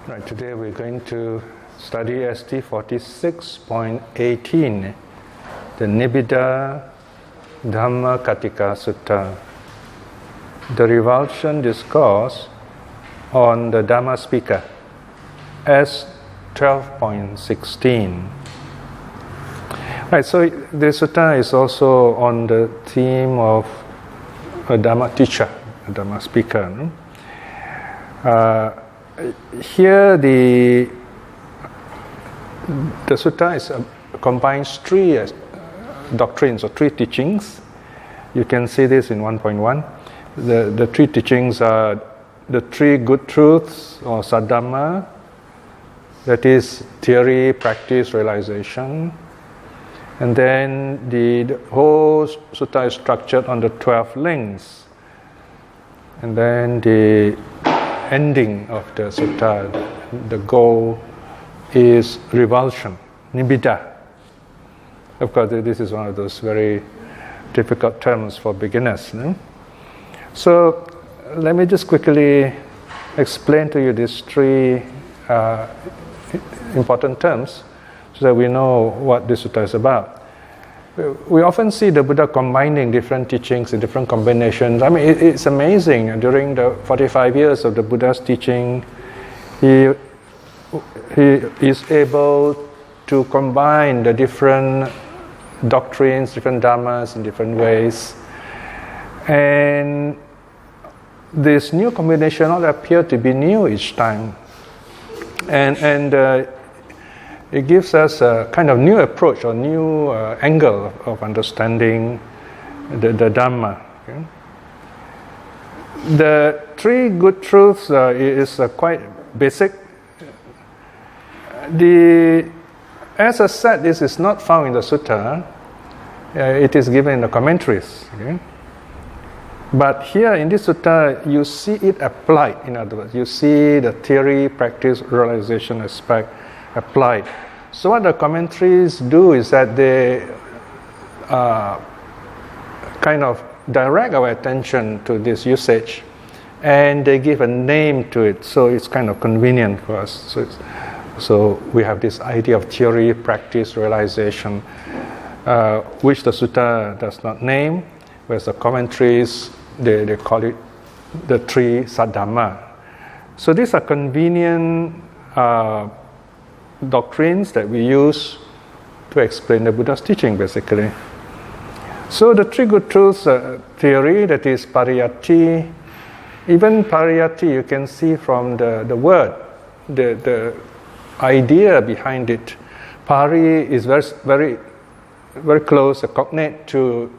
Right, today we're going to study ST 46.18, the Nibbidā Dhamma Kathika Sutta, the Revulsion Discourse on the Dharma Speaker, S 12.16. Right, so the sutta is also on the theme of a Dharma teacher, a Dharma speaker. No? Here the sutta combines three doctrines or three teachings. You can see this in 1.1. The three teachings are the three good truths or sadhamma, that is theory, practice, realization. And then the whole sutta is structured on the 12 links. And then the ending of the sutta, the goal is revulsion, Nibbidā. Of course, this is one of those very difficult terms for beginners. No? So, let me just quickly explain to you these three important terms so that we know what this sutta is about. We often see the Buddha combining different teachings in different combinations. I mean, it's amazing. During the 45 years of the Buddha's teaching, he is able to combine the different doctrines, different dhammas in different ways. And this new combination all appear to be new each time. And it gives us a kind of new approach or new angle of understanding the Dhamma. Okay? The three good truths is quite basic. As I said, this is not found in the sutta. It is given in the commentaries. Okay? But here in this sutta, you see it applied. In other words, you see the theory, practice, realization aspect applied. So what the commentaries do is that they kind of direct our attention to this usage, and they give a name to it, so it's kind of convenient for us. So we have this idea of theory, practice, realization, which the sutta does not name, whereas the commentaries, they call it the three sadhamma. So these are convenient doctrines that we use to explain the Buddha's teaching, basically. So the three good truths theory, that is pariyatti. Even pariyatti, you can see from the word, the idea behind it. Pari is very, very close, a cognate to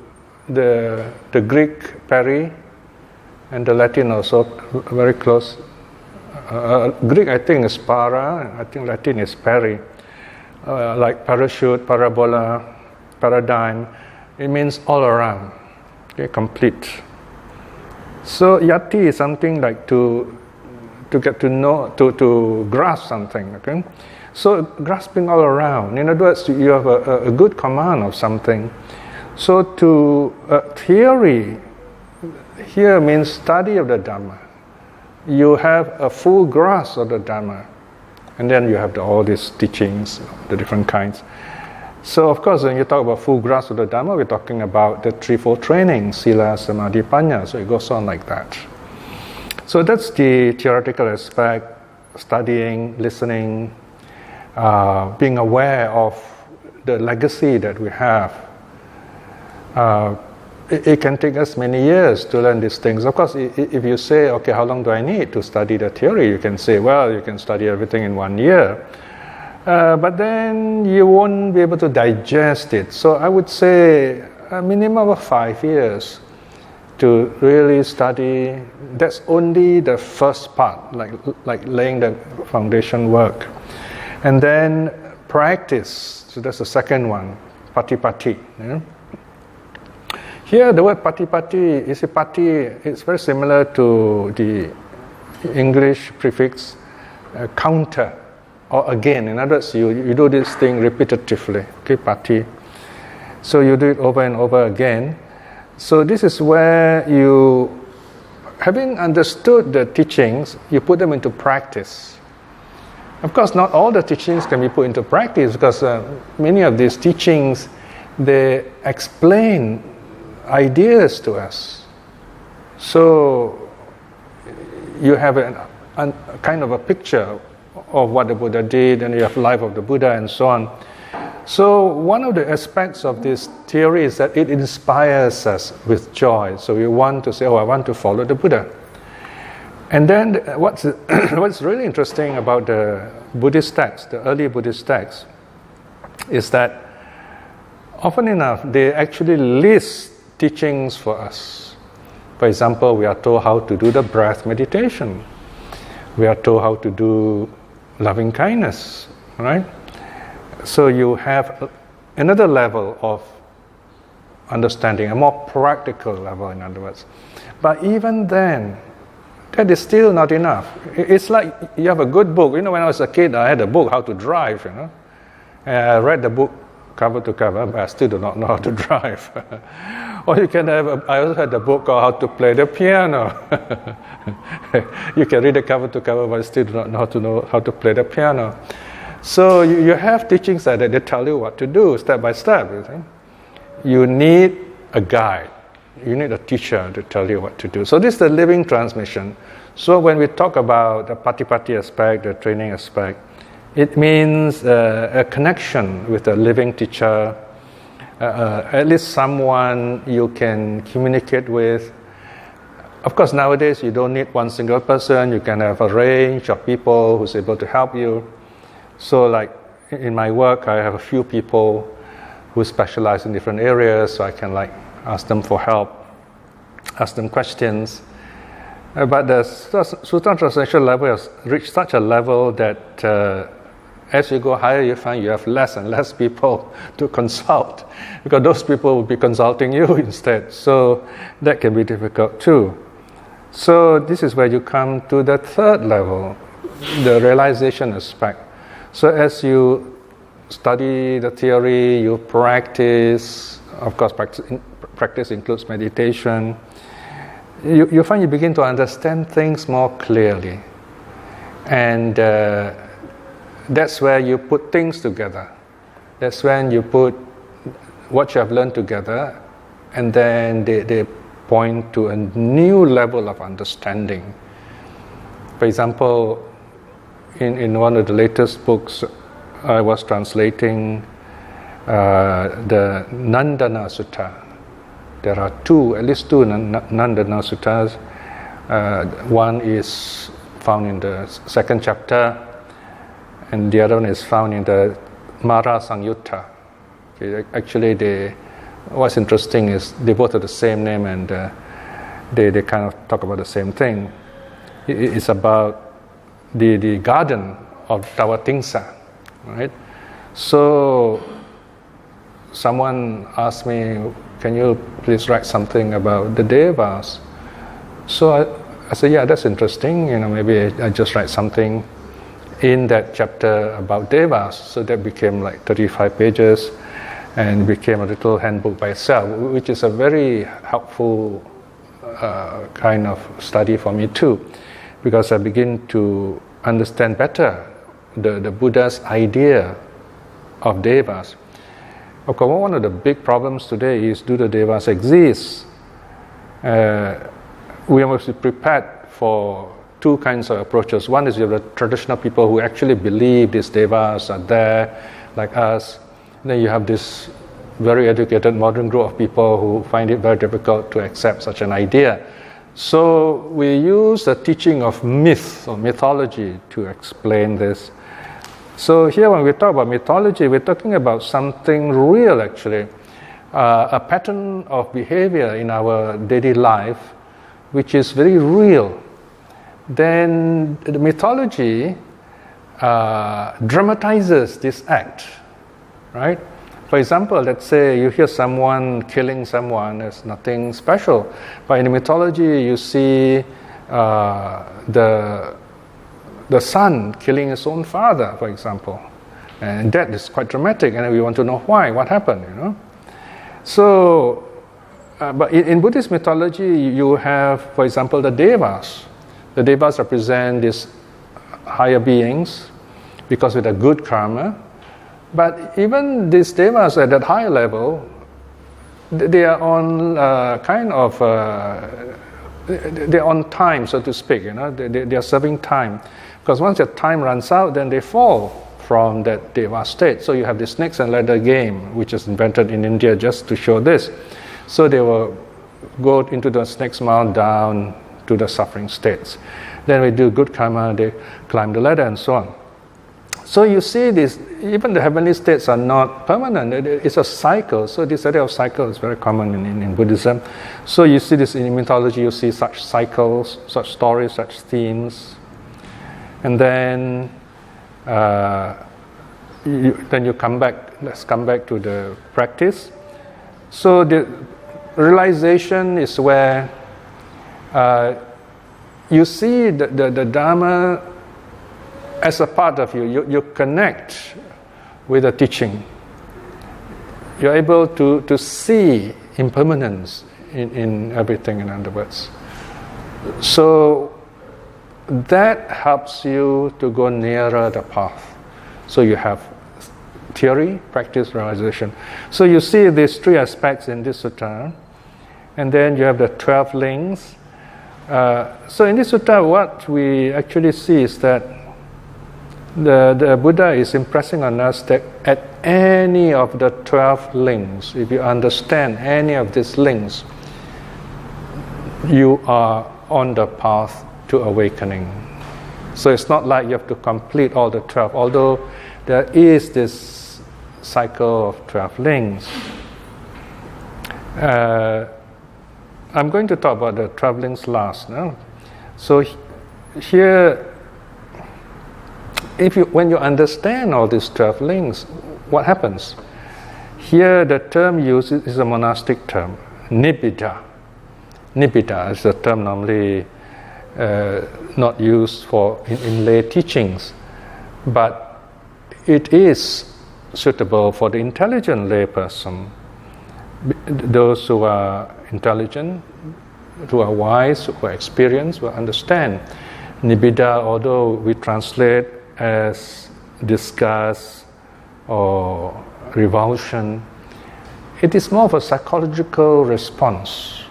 the Greek peri, and the Latin also very close. Greek, I think, is para. I think Latin is peri. Like parachute, parabola, paradigm. It means all around, okay, complete. So yati is something like to get to know, to grasp something. Okay, so grasping all around. In other words, you have a good command of something. So to theory here means study of the Dhamma. You have a full grasp of the Dhamma, and then you have all these teachings, the different kinds. So, of course, when you talk about full grasp of the Dhamma, we're talking about the threefold training, Sila, Samadhi, Panya. So it goes on like that. So that's the theoretical aspect: studying, listening, being aware of the legacy that we have. It can take us many years to learn these things. Of course, if you say, okay, how long do I need to study the theory? You can say, well, you can study everything in 1 year. But then you won't be able to digest it. So I would say a minimum of 5 years to really study. That's only the first part, like laying the foundation work. And then practice. So that's the second one, patipatti. Yeah? Here, the word patipatti, it's very similar to the English prefix counter or again. In other words, you do this thing repetitively, okay, pati. So you do it over and over again. So this is where you, having understood the teachings, you put them into practice. Of course, not all the teachings can be put into practice because many of these teachings, they explain ideas to us. So you have a kind of a picture of what the Buddha did, and you have life of the Buddha and so on. So one of the aspects of this theory is that it inspires us with joy. So we want to say, I want to follow the Buddha. And then what's really interesting about the Buddhist texts, the early Buddhist texts, is that often enough they actually list teachings for us. For example, we are told how to do the breath meditation. We are told how to do loving kindness, right? So you have another level of understanding, a more practical level, in other words. But even then, that is still not enough. It's like you have a good book. When I was a kid, I had a book, How to Drive, And I read the book cover to cover, but I still do not know how to drive. Or you can have, I also had the book called How to Play the Piano. You can read the cover to cover, but still do not know how to play the piano. So you have teachings that they tell you what to do, step by step. You need a guide. You need a teacher to tell you what to do. So this is the living transmission. So when we talk about the patipati aspect, the training aspect, it means a connection with a living teacher, at least someone you can communicate with. Of course, nowadays you don't need one single person. You can have a range of people who's able to help you. So like in my work, I have a few people who specialize in different areas, so I can ask them for help, ask them questions. But the Sutta translation level has reached such a level that as you go higher, you find you have less and less people to consult, because those people will be consulting you instead. So that can be difficult too. So this is where you come to the third level, the realization aspect. So as you study the theory, you practice, of course practice includes meditation, you find you begin to understand things more clearly. And that's where you put things together. That's when you put what you have learned together, and then they point to a new level of understanding. For example, in one of the latest books, I was translating the Nandana Sutta. There are at least two Nandana Suttas. One is found in the second chapter, and the other one is found in the Mara Sangyutta. Okay, actually, what's interesting is they both have the same name, and they kind of talk about the same thing. It's about the garden of Tawatingsa, right? So someone asked me, can you please write something about the Devas? So I said, yeah, that's interesting. Maybe I just write something in that chapter about Devas. So that became 35 pages and became a little handbook by itself, which is a very helpful kind of study for me too, because I begin to understand better the Buddha's idea of Devas. Of course, one of the big problems today is, do the Devas exist? We must be prepared for two kinds of approaches. One is you have the traditional people who actually believe these Devas are there, like us. And then you have this very educated modern group of people who find it very difficult to accept such an idea. So we use the teaching of myth or mythology to explain this. So here when we talk about mythology, we're talking about something real actually, a pattern of behavior in our daily life which is very real. Then the mythology dramatizes this act, right? For example, let's say you hear someone killing someone, there's nothing special. But in the mythology, you see the son killing his own father, for example. And that is quite dramatic, and we want to know why, what happened, So, but in Buddhist mythology, you have, for example, the Devas. The Devas represent these higher beings because with a good karma. But even these devas at that high level, they are on they're on time, so to speak. They are serving time, because once their time runs out, then they fall from that deva state. So you have the snakes and ladder game, which is invented in India just to show this. So they will go into the snake's mouth down to the suffering states. Then we do good karma, they climb the ladder and so on. So you see this, even the heavenly states are not permanent. It's a cycle. So this idea of cycle is very common in Buddhism. So you see this in mythology, you see such cycles, such stories, such themes. And then you come back, let's come back to the practice. So the realization is where you see the Dharma as a part of you. You connect with the teaching. You're able to see impermanence in everything, in other words. So that helps you to go nearer the path. So you have theory, practice, realization. So you see these three aspects in this sutta, and then you have the 12 links. So in this sutta, what we actually see is that the Buddha is impressing on us that at any of the 12 links, if you understand any of these links, you are on the path to awakening. So it's not like you have to complete all the 12, although there is this cycle of 12 links. I'm going to talk about the 12 links last now. So here, when you understand all these 12 links, what happens? Here the term used is a monastic term, Nibbidā. Nibbidā is a term normally not used in lay teachings, but it is suitable for the intelligent lay person. Those who are intelligent, who are wise, who are experienced, will understand. Nibbidā, although we translate as disgust or revulsion, it is more of a psychological response,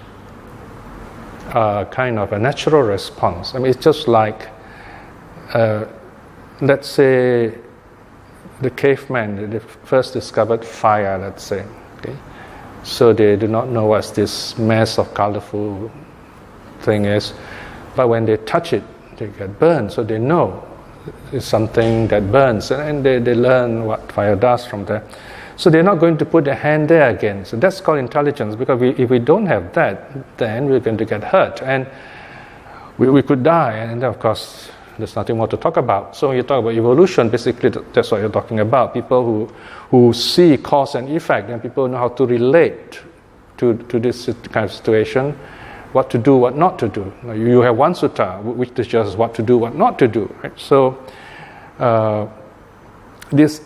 kind of a natural response. I mean, it's just like, let's say, the cavemen, they first discovered fire, let's say. Okay? So they do not know what this mass of colorful thing is, but when they touch it, they get burned, so they know it's something that burns, and they learn what fire does from there. So they're not going to put their hand there again. So that's called intelligence, because if we don't have that, then we're going to get hurt, and we could die, and of course there's nothing more to talk about. So when you talk about evolution, basically that's what you're talking about. People who see cause and effect, and people know how to relate to this kind of situation, what to do, what not to do. You have one sutta which teaches what to do, what not to do. Right? So this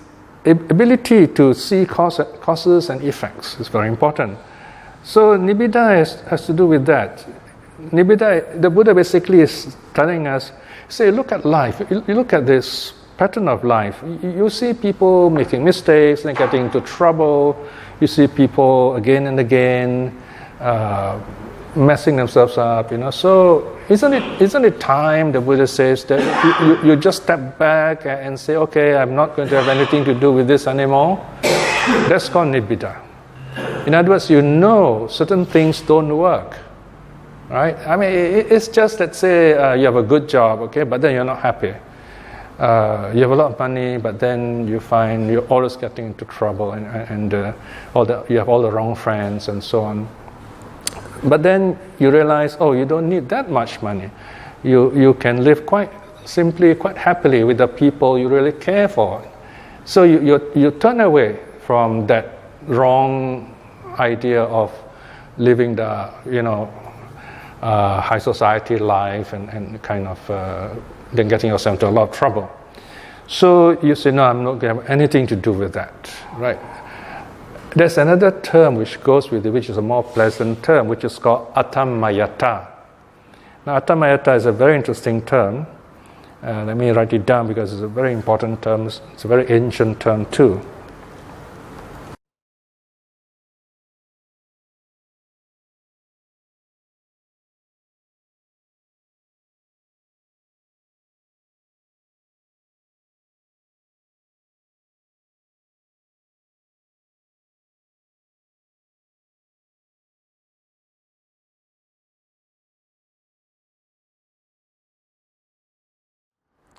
ability to see causes and effects is very important. So Nibbidā has to do with that. Nibbidā, the Buddha basically is telling us, say, look at life. You look at this pattern of life. You see people making mistakes and getting into trouble. You see people again and again messing themselves up, So isn't it time, the Buddha says, that you just step back and say, okay, I'm not going to have anything to do with this anymore? That's called Nibbidā. In other words, certain things don't work, right? I mean, it's just, let's say, you have a good job, okay, but then you're not happy. You have a lot of money, but then you find you're always getting into trouble, and you have all the wrong friends and so on. But then you realize, you don't need that much money. You can live quite simply, quite happily with the people you really care for. So you turn away from that wrong idea of living the high society life and kind of then getting yourself into a lot of trouble. So you say, no, I'm not going to have anything to do with that, right? There's another term which goes with it, which is a more pleasant term, which is called Atthamayata. Now, Atthamayata is a very interesting term. Let me write it down because it's a very important term. It's a very ancient term too.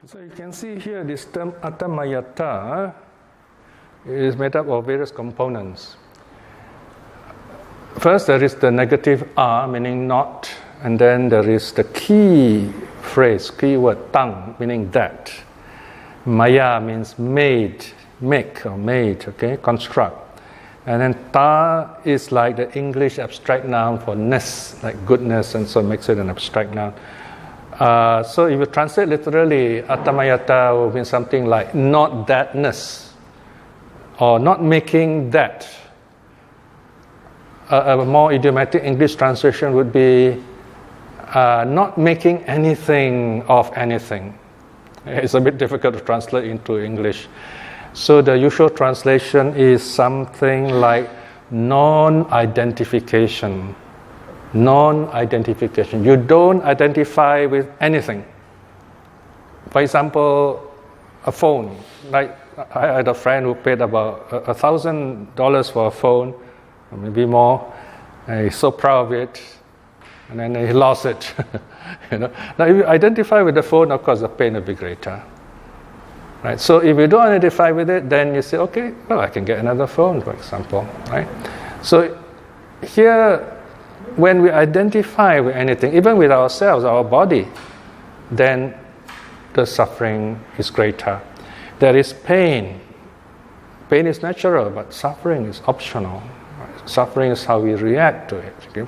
So you can see here this term atamayata is made up of various components. First there is the negative a, meaning not, and then there is the key phrase, key word tang, meaning that. Maya means made, make or made, okay, construct. And then ta is like the English abstract noun for ness, like goodness, and so it makes it an abstract noun. So if you translate literally, atamayata will mean something like not thatness, or not making that. A more idiomatic English translation would be not making anything of anything. It's a bit difficult to translate into English. So the usual translation is something like non-identification. Non-identification. You don't identify with anything. For example, a phone. Like I had a friend who paid about $1,000 for a phone, or maybe more. And he's so proud of it, and then he lost it. Now, if you identify with the phone, of course, the pain will be greater. Right? So if you don't identify with it, then you say, okay, well, I can get another phone, for example. Right? So here, when we identify with anything, even with ourselves, our body, then the suffering is greater. There is pain. Pain is natural, but suffering is optional. Suffering is how we react to it. Okay?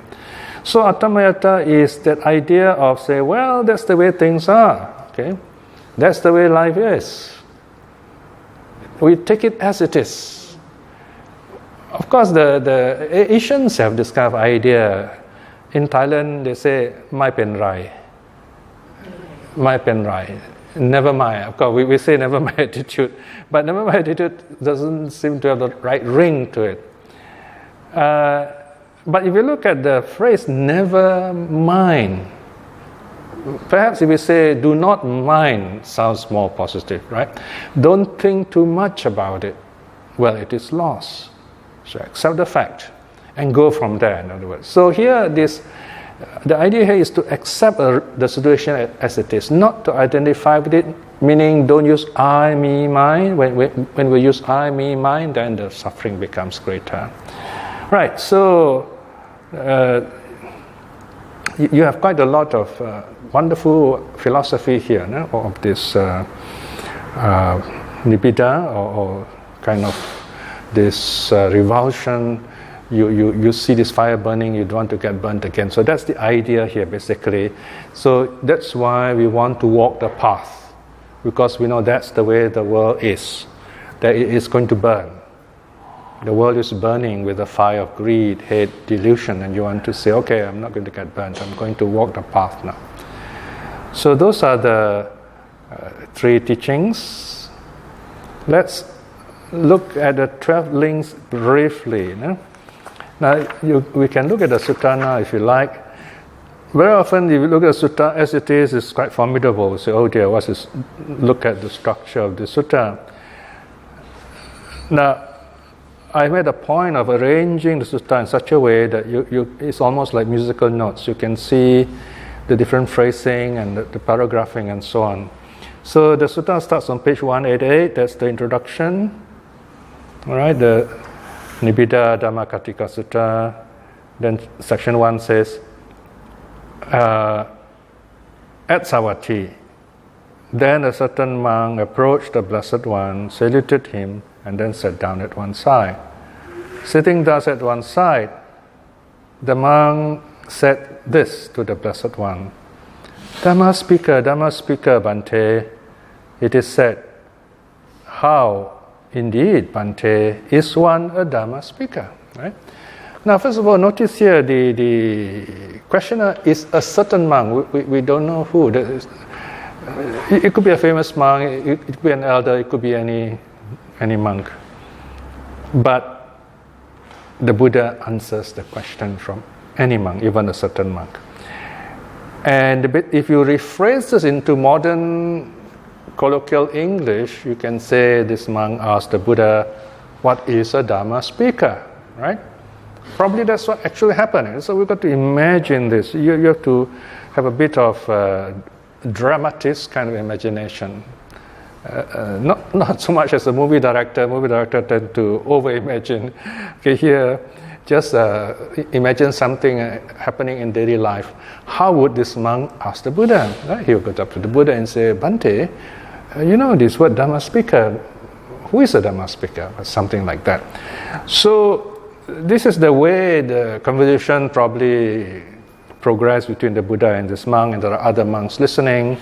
So atamayata is that idea of say, well, that's the way things are. Okay? That's the way life is. We take it as it is. Of course, the Asians have this kind of idea. In Thailand, they say, "Mai pen rai." Mai pen rai. Never mind. Of course, we say never mind attitude. But never mind attitude doesn't seem to have the right ring to it. But if you look at the phrase, never mind, perhaps if we say, do not mind, sounds more positive, right? Don't think too much about it. Well, it is loss. So accept the fact and go from there, in other words. So here, the idea here is to accept the situation as it is, not to identify with it, meaning don't use I, me, mine. When we use I, me, mine, then the suffering becomes greater. Right, so you have quite a lot of wonderful philosophy here, no? Of this Nibbidā, or kind of this revulsion. You see this fire burning, you don't want to get burnt again. So that's the idea here, basically. So that's why we want to walk the path, because we know that's the way the world is, that it is going to burn. The world is burning with the fire of greed, hate, delusion, and you want to say, okay, I'm not going to get burnt, I'm going to walk the path now. So those are the three teachings. Let's look at the 12 links briefly. No? Now, we can look at the sutta now if you like. Very often, if you look at the sutta as it is, it's quite formidable. You say, oh dear, what's this? Look at the structure of the sutta. Now, I made a point of arranging the sutta in such a way that it's almost like musical notes. You can see the different phrasing and the paragraphing and so on. So the sutta starts on page 188, that's the introduction. All right, the Nibbidā Dhamma Kathika Sutta. Then section 1 says, at Savatthi, then a certain monk approached the Blessed One, saluted him, and then sat down at one side. Sitting thus at one side, the monk said this to the Blessed One, Dharma Speaker, Bhante, it is said, how indeed, Bhante, is one a Dharma speaker? Right? Now, first of all, notice here the questioner is a certain monk. We don't know who. It could be a famous monk, it could be an elder, it could be any monk. But the Buddha answers the question from any monk, even a certain monk. And if you rephrase this into modern colloquial English, you can say this monk asked the Buddha, what is a Dharma speaker, right? Probably that's what actually happened. So we've got to imagine this. You have to have a bit of dramatist kind of imagination. Not so much as a movie director. Movie director tend to over-imagine. Okay, here, just imagine something happening in daily life. How would this monk ask the Buddha? Right? He would go up to the Buddha and say, Bhante, you know this word Dharma speaker. Who is a Dharma speaker? Or something like that. So this is the way the conversation probably progressed between the Buddha and this monk, and there are other monks listening.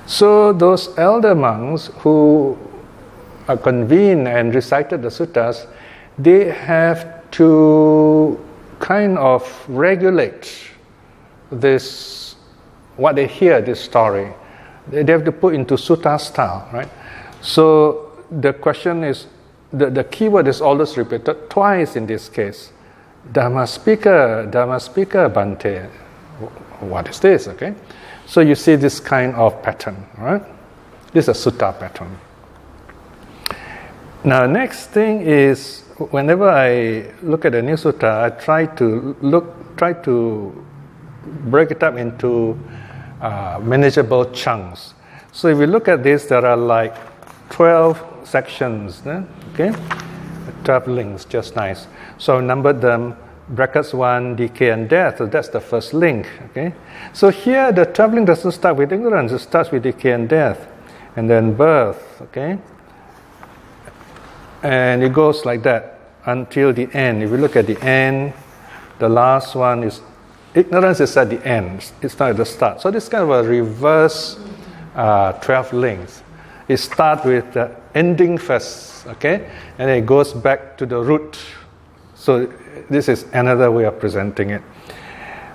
So those elder monks who convened and recited the suttas, they have to kind of regulate this, what they hear, this story. They have to put into sutta style, right? So the question is, the keyword is always repeated twice in this case. Dharma speaker, Bhante. What is this, okay? So you see this kind of pattern, right? This is a sutta pattern. Now, next thing is, whenever I look at a new sutta, I try to break it up into manageable chunks. So if you look at this, there are like 12 sections, okay? 12 links, just nice. So I numbered them, brackets 1, decay and death. So that's the first link, okay? So here the 12 link doesn't start with ignorance, it starts with decay and death. And then birth, okay? And it goes like that until the end. If you look at the end, the last one is, ignorance is at the end, it's not at the start. So this is kind of a reverse 12 links. It starts with the ending first, okay? And then it goes back to the root. So this is another way of presenting it.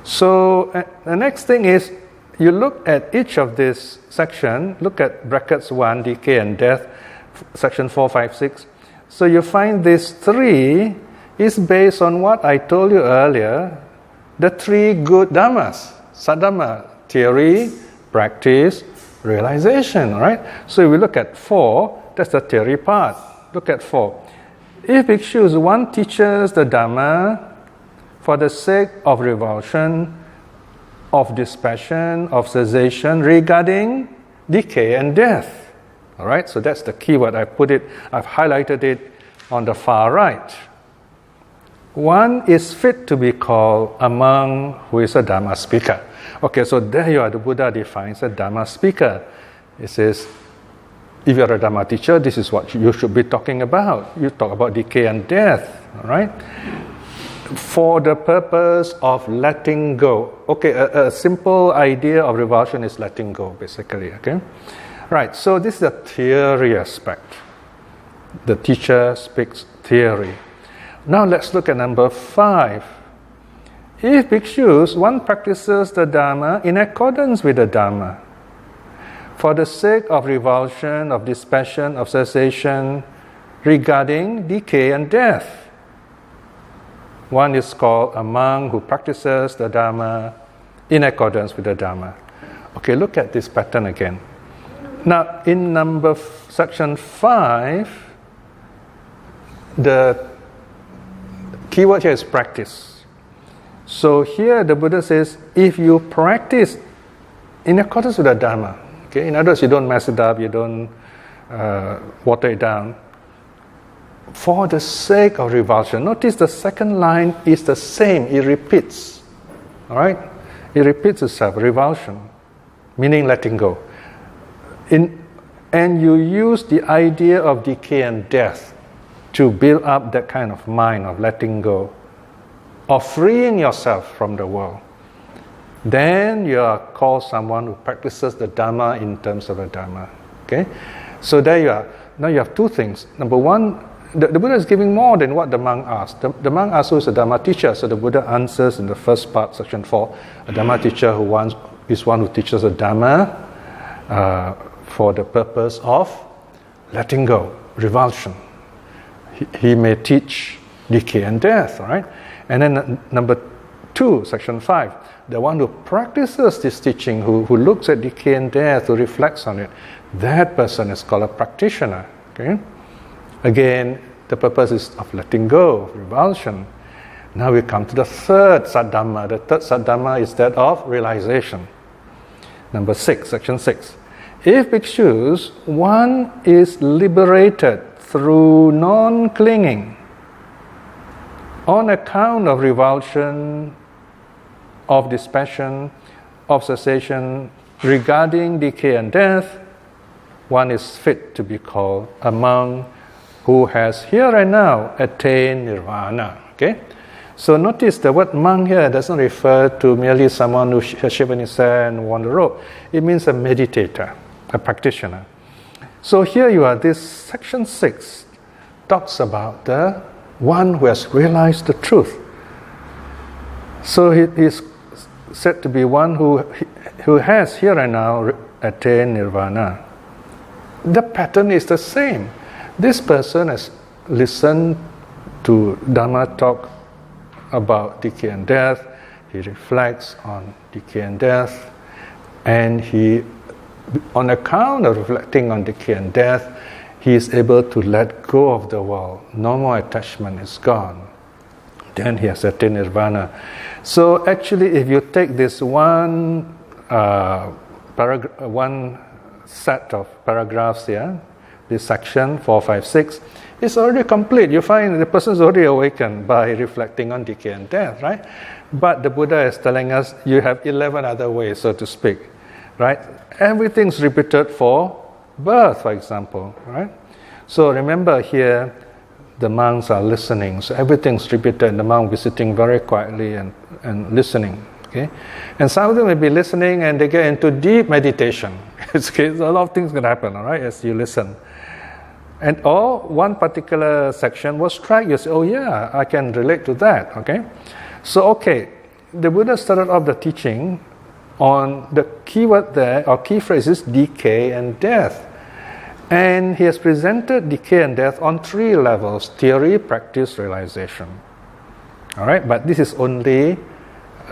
So the next thing is, you look at each of this section, look at brackets 1, decay and death, section 4, 5, 6. So you find this 3 is based on what I told you earlier, the 3 good dhammas, sadhamma, theory, practice, realization, right? So if we look at 4, that's the theory part. Look at 4. If bhikshus, one teaches the Dhamma for the sake of revulsion, of dispassion, of cessation regarding decay and death. All right, so that's the keyword. I've highlighted it on the far right. One is fit to be called a monk who is a Dharma speaker. Okay, so there you are, the Buddha defines a Dharma speaker. It says, if you're a Dhamma teacher, this is what you should be talking about. You talk about decay and death, all right? For the purpose of letting go. Okay, a simple idea of revulsion is letting go, basically, okay? Right, so this is the theory aspect. The teacher speaks theory. Now let's look at number 5. If bhikshus, one practices the Dhamma in accordance with the Dhamma, for the sake of revulsion, of dispassion, of cessation, regarding decay and death. One is called a monk who practices the Dhamma in accordance with the Dhamma. Okay, look at this pattern again. Now, in section 5, the keyword here is practice. So here the Buddha says, if you practice in accordance with the Dhamma, okay, in other words, you don't mess it up, you don't water it down, for the sake of revulsion. Notice the second line is the same, it repeats. All right? It repeats itself, revulsion, meaning letting go. And you use the idea of decay and death to build up that kind of mind of letting go, of freeing yourself from the world. Then you are called someone who practices the Dhamma in terms of the Dhamma. Okay? So there you are. Now you have 2 things. Number 1, the Buddha is giving more than what the monk asked. The monk asked who is a Dhamma teacher. So the Buddha answers in the first part, section 4, a Dhamma teacher is one who teaches the Dhamma. for the purpose of letting go, revulsion. He may teach decay and death, right? And then number 2, section 5, the one who practices this teaching, who looks at decay and death, who reflects on it, that person is called a practitioner. Okay? Again, the purpose is of letting go, of revulsion. Now we come to the third Saddhamma. The third Saddhamma is that of realization. Number 6, section 6. If bhikshus, one is liberated through non-clinging on account of revulsion, of dispassion, of cessation regarding decay and death, one is fit to be called a monk who has here and now attained nirvana. Okay? So notice the word monk here doesn't refer to merely someone who has shaven his hair and worn the robe. It means a meditator, a practitioner. So here you are, this section 6 talks about the one who has realized the truth. So he is said to be one who has here and now attained nirvana. The pattern is the same. This person has listened to Dhamma talk about decay and death. He reflects on decay and death, and he, on account of reflecting on decay and death, he is able to let go of the world. No more attachment is gone. Then he has attained nirvana. So actually, if you take this one set of paragraphs here, this section 4, 5, 6, it's already complete. You find the person is already awakened by reflecting on decay and death, right? But the Buddha is telling us you have 11 other ways, so to speak, right? Everything's repeated for birth, for example, right? So remember here, the monks are listening. So everything's repeated. The monk is sitting very quietly and listening. Okay? And some of them may be listening and they get into deep meditation. Okay? So a lot of things can happen, all right, as you listen. Or one particular section was struck. You say, oh yeah, I can relate to that. Okay? So the Buddha started off the teaching on the key word there, or key phrase is decay and death. And he has presented decay and death on 3 levels: theory, practice, realization. All right, but this is only,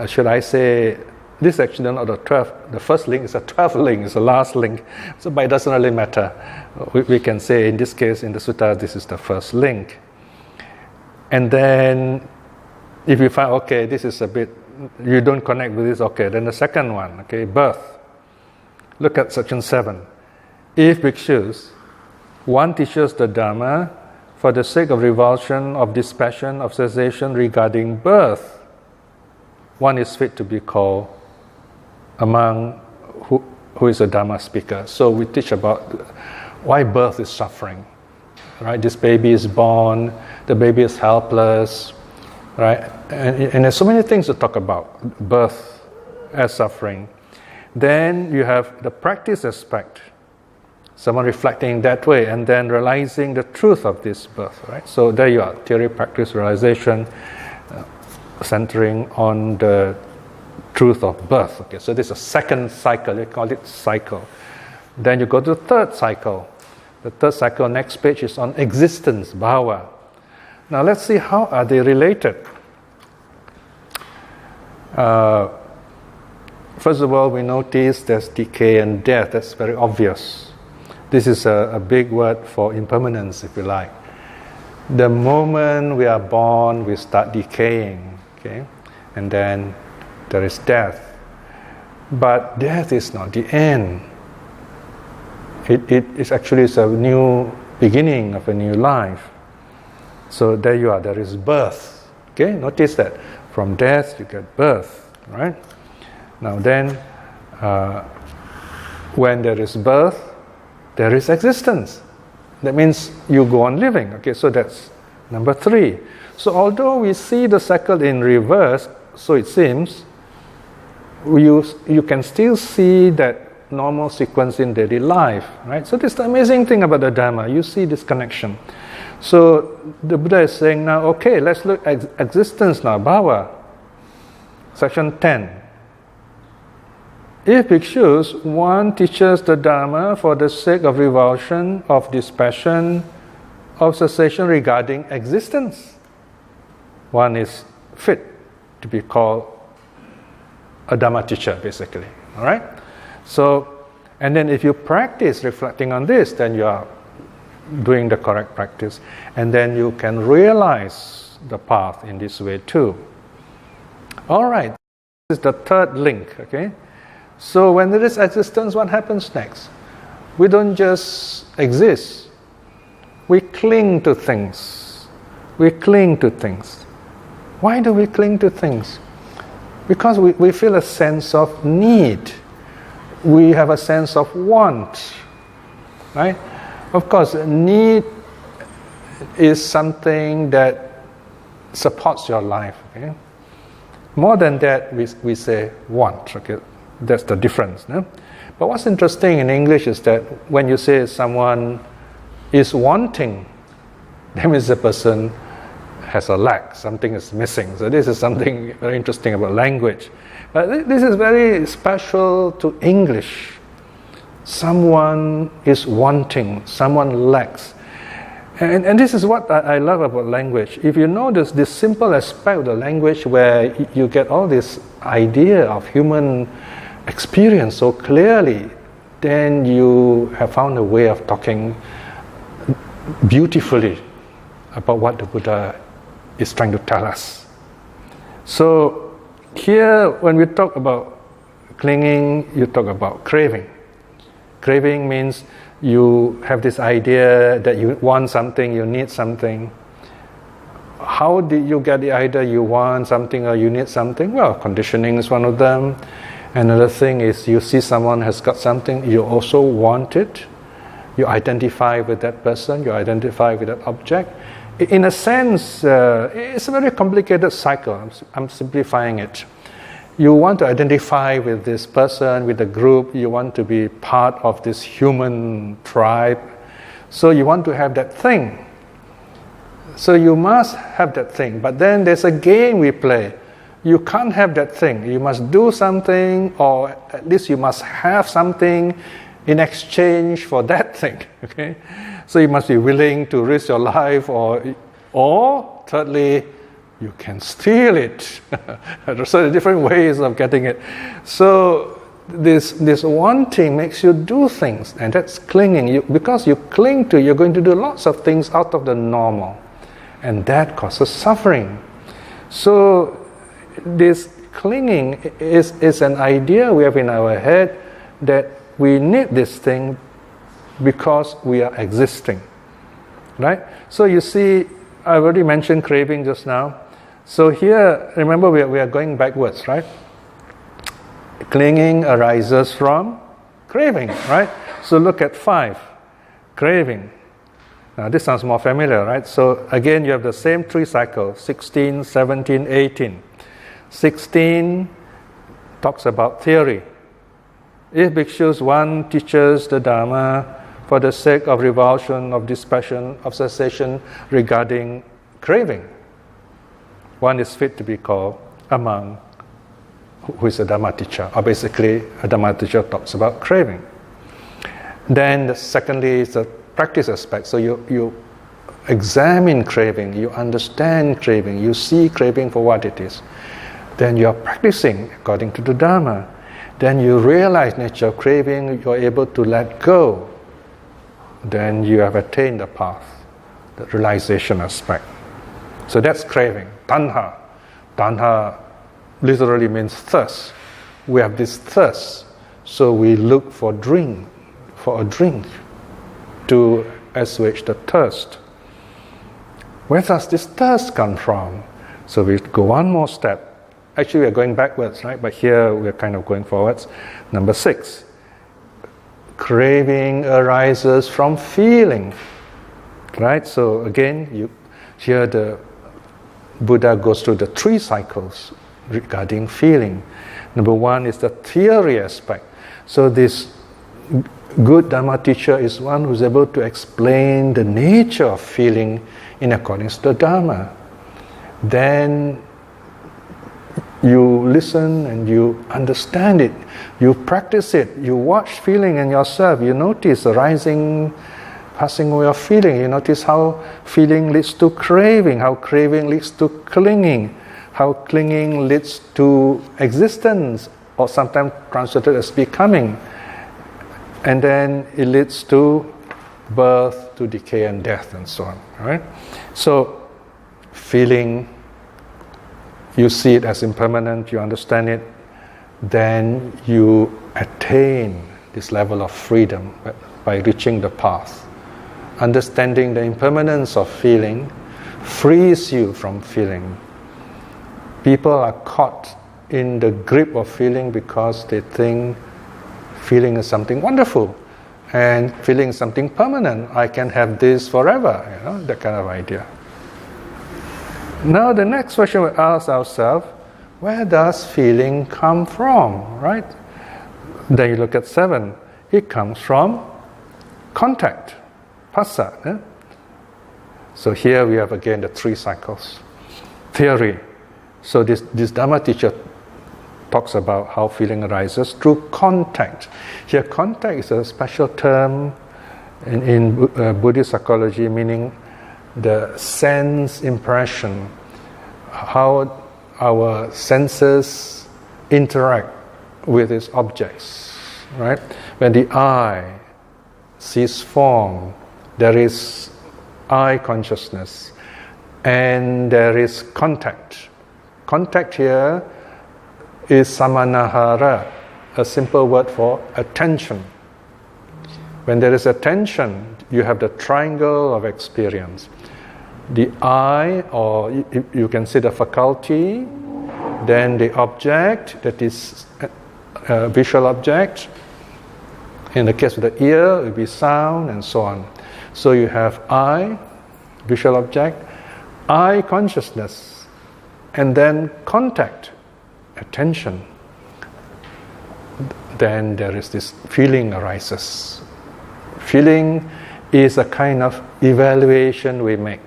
should I say, this is actually not the 12th. The first link is a 12th link, it's the last link. So, but it doesn't really matter. We can say in this case, in the sutta, this is the first link. And then, if you find, this is a bit, you don't connect with this, then the second one, birth. Look at section 7. If bhikshus, one teaches the Dhamma for the sake of revulsion, of dispassion, of cessation regarding birth, one is fit to be called a monk who is a Dharma speaker. So we teach about why birth is suffering. Right? This baby is born, the baby is helpless, right? And there's so many things to talk about, birth as suffering. Then you have the practice aspect. Someone reflecting that way and then realizing the truth of this birth, right? So there you are, theory, practice, realization, centering on the truth of birth. So this is a second cycle, they call it cycle. Then you go to the third cycle. The third cycle, next page, is on existence, bhava. Now let's see how are they related. First of all, we notice there's decay and death. That's very obvious. This is a big word for impermanence, if you like. The moment we are born, we start decaying, and then there is death. But death is not the end. It is actually a new beginning of a new life. So there you are, there is birth. Notice that from death you get birth, right? Now then, when there is birth, there is existence. That means you go on living. So that's number 3. So although we see the cycle in reverse, so it seems, you can still see that normal sequence in daily life, right? So this is the amazing thing about the Dhamma. You see this connection. So the Buddha is saying now, let's look at existence now, bhava. Section 10. If bhikshus, one teaches the Dharma for the sake of revulsion, of dispassion, of cessation regarding existence, one is fit to be called a Dhamma teacher, basically. All right? So, and then if you practice reflecting on this, then you are doing the correct practice. And then you can realize the path in this way too. All right. This is the third link, okay? So when there is existence, what happens next? We don't just exist. We cling to things. We cling to things. Why do we cling to things? Because we feel a sense of need. We have a sense of want. Right? Of course, need is something that supports your life. Okay? More than that, we say want. Okay? That's the difference. No? But what's interesting in English is that when you say someone is wanting, that means the person has a lack, something is missing. So this is something very interesting about language. But this is very special to English. Someone is wanting, someone lacks. And this is what I love about language. If you notice this simple aspect of the language where you get all this idea of human experience so clearly, then you have found a way of talking beautifully about what the Buddha is trying to tell us. So here, when we talk about clinging, you talk about craving. Craving means you have this idea that you want something, you need something. How did you get the idea you want something or you need something? Well, conditioning is one of them. Another thing is you see someone has got something, you also want it. You identify with that person, you identify with that object. In a sense, it's a very complicated cycle. I'm simplifying it. You want to identify with this person, with the group, you want to be part of this human tribe. So you want to have that thing. So you must have that thing. But then there's a game we play. You can't have that thing. You must do something, or at least you must have something in exchange for that thing. Okay? So you must be willing to risk your life, or thirdly, you can steal it. There's so different ways of getting it. So this wanting makes you do things, and that's clinging. Because you cling to, you're going to do lots of things out of the normal, and that causes suffering. So this clinging is an idea we have in our head that we need this thing because we are existing, right? So you see, I already mentioned craving just now. So here, remember we are going backwards, right? Clinging arises from craving, right? So look at 5, craving. Now this sounds more familiar, right? So again, you have the same 3 cycles, 16, 17, 18. 16 talks about theory. If bhikshus, one teaches the Dharma for the sake of revulsion, of dispassion, of cessation regarding craving, one is fit to be called a monk who is a Dhamma teacher, or basically a Dhamma teacher talks about craving. Then secondly is the practice aspect. So you examine craving, you understand craving, you see craving for what it is. Then you are practicing according to the Dharma. Then you realize nature of craving, you are able to let go. Then you have attained the path, the realization aspect. So that's craving, tanha. Tanha literally means thirst. We have this thirst, so we look for a drink to assuage the thirst. Where does this thirst come from? So we go one more step. Actually, we are going backwards, right? But here we are kind of going forwards. Number 6, craving arises from feeling, right? So again, here the Buddha goes through the 3 cycles regarding feeling. Number 1 is the theory aspect. So this good Dhamma teacher is one who's able to explain the nature of feeling in accordance to the Dharma. Then you listen and you understand it, you practice it, you watch feeling in yourself, you notice the rising, passing away of feeling, you notice how feeling leads to craving, how craving leads to clinging, how clinging leads to existence, or sometimes translated as becoming, and then it leads to birth, to decay and death, and so on. Right? So, feeling, you see it as impermanent, you understand it, then you attain this level of freedom by reaching the path. Understanding the impermanence of feeling frees you from feeling. People are caught in the grip of feeling because they think feeling is something wonderful and feeling is something permanent. I can have this forever, that kind of idea. Now the next question we ask ourselves, where does feeling come from, right? Then you look at 7. It comes from contact, phassa. So here we have again the 3 cycles. Theory. So this Dhamma teacher talks about how feeling arises through contact. Here contact is a special term in Buddhist psychology, meaning the sense impression, how our senses interact with its objects, right? When the eye sees form, there is eye consciousness, and there is contact. Contact here is samanahara, a simple word for attention. When there is attention, you have the triangle of experience. The eye, or you can say the faculty, then the object, that is a visual object. In the case of the ear, it will be sound, and so on. So you have eye, visual object, eye consciousness, and then contact, attention. Then there is this feeling arises. Feeling is a kind of evaluation we make.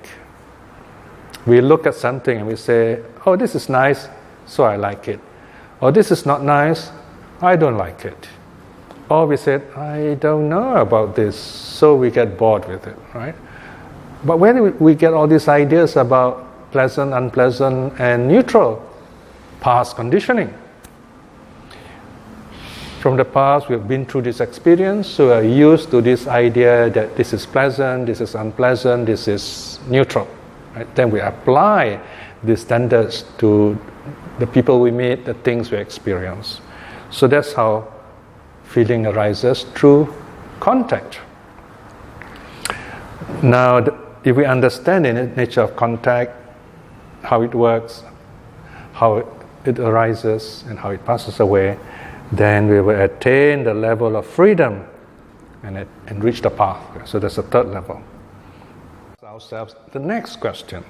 We look at something and we say, oh, this is nice, so I like it. Or this is not nice, I don't like it. Or we said, I don't know about this, so we get bored with it, right? But when we get all these ideas about pleasant, unpleasant, and neutral, past conditioning. From the past, we've been through this experience, so we're used to this idea that this is pleasant, this is unpleasant, this is neutral. Right? Then we apply these standards to the people we meet, the things we experience. So that's how feeling arises, through contact. Now, if we understand the nature of contact, how it works, how it arises, and how it passes away, then we will attain the level of freedom and reach the path. So that's the 3rd level. Ourselves the next question: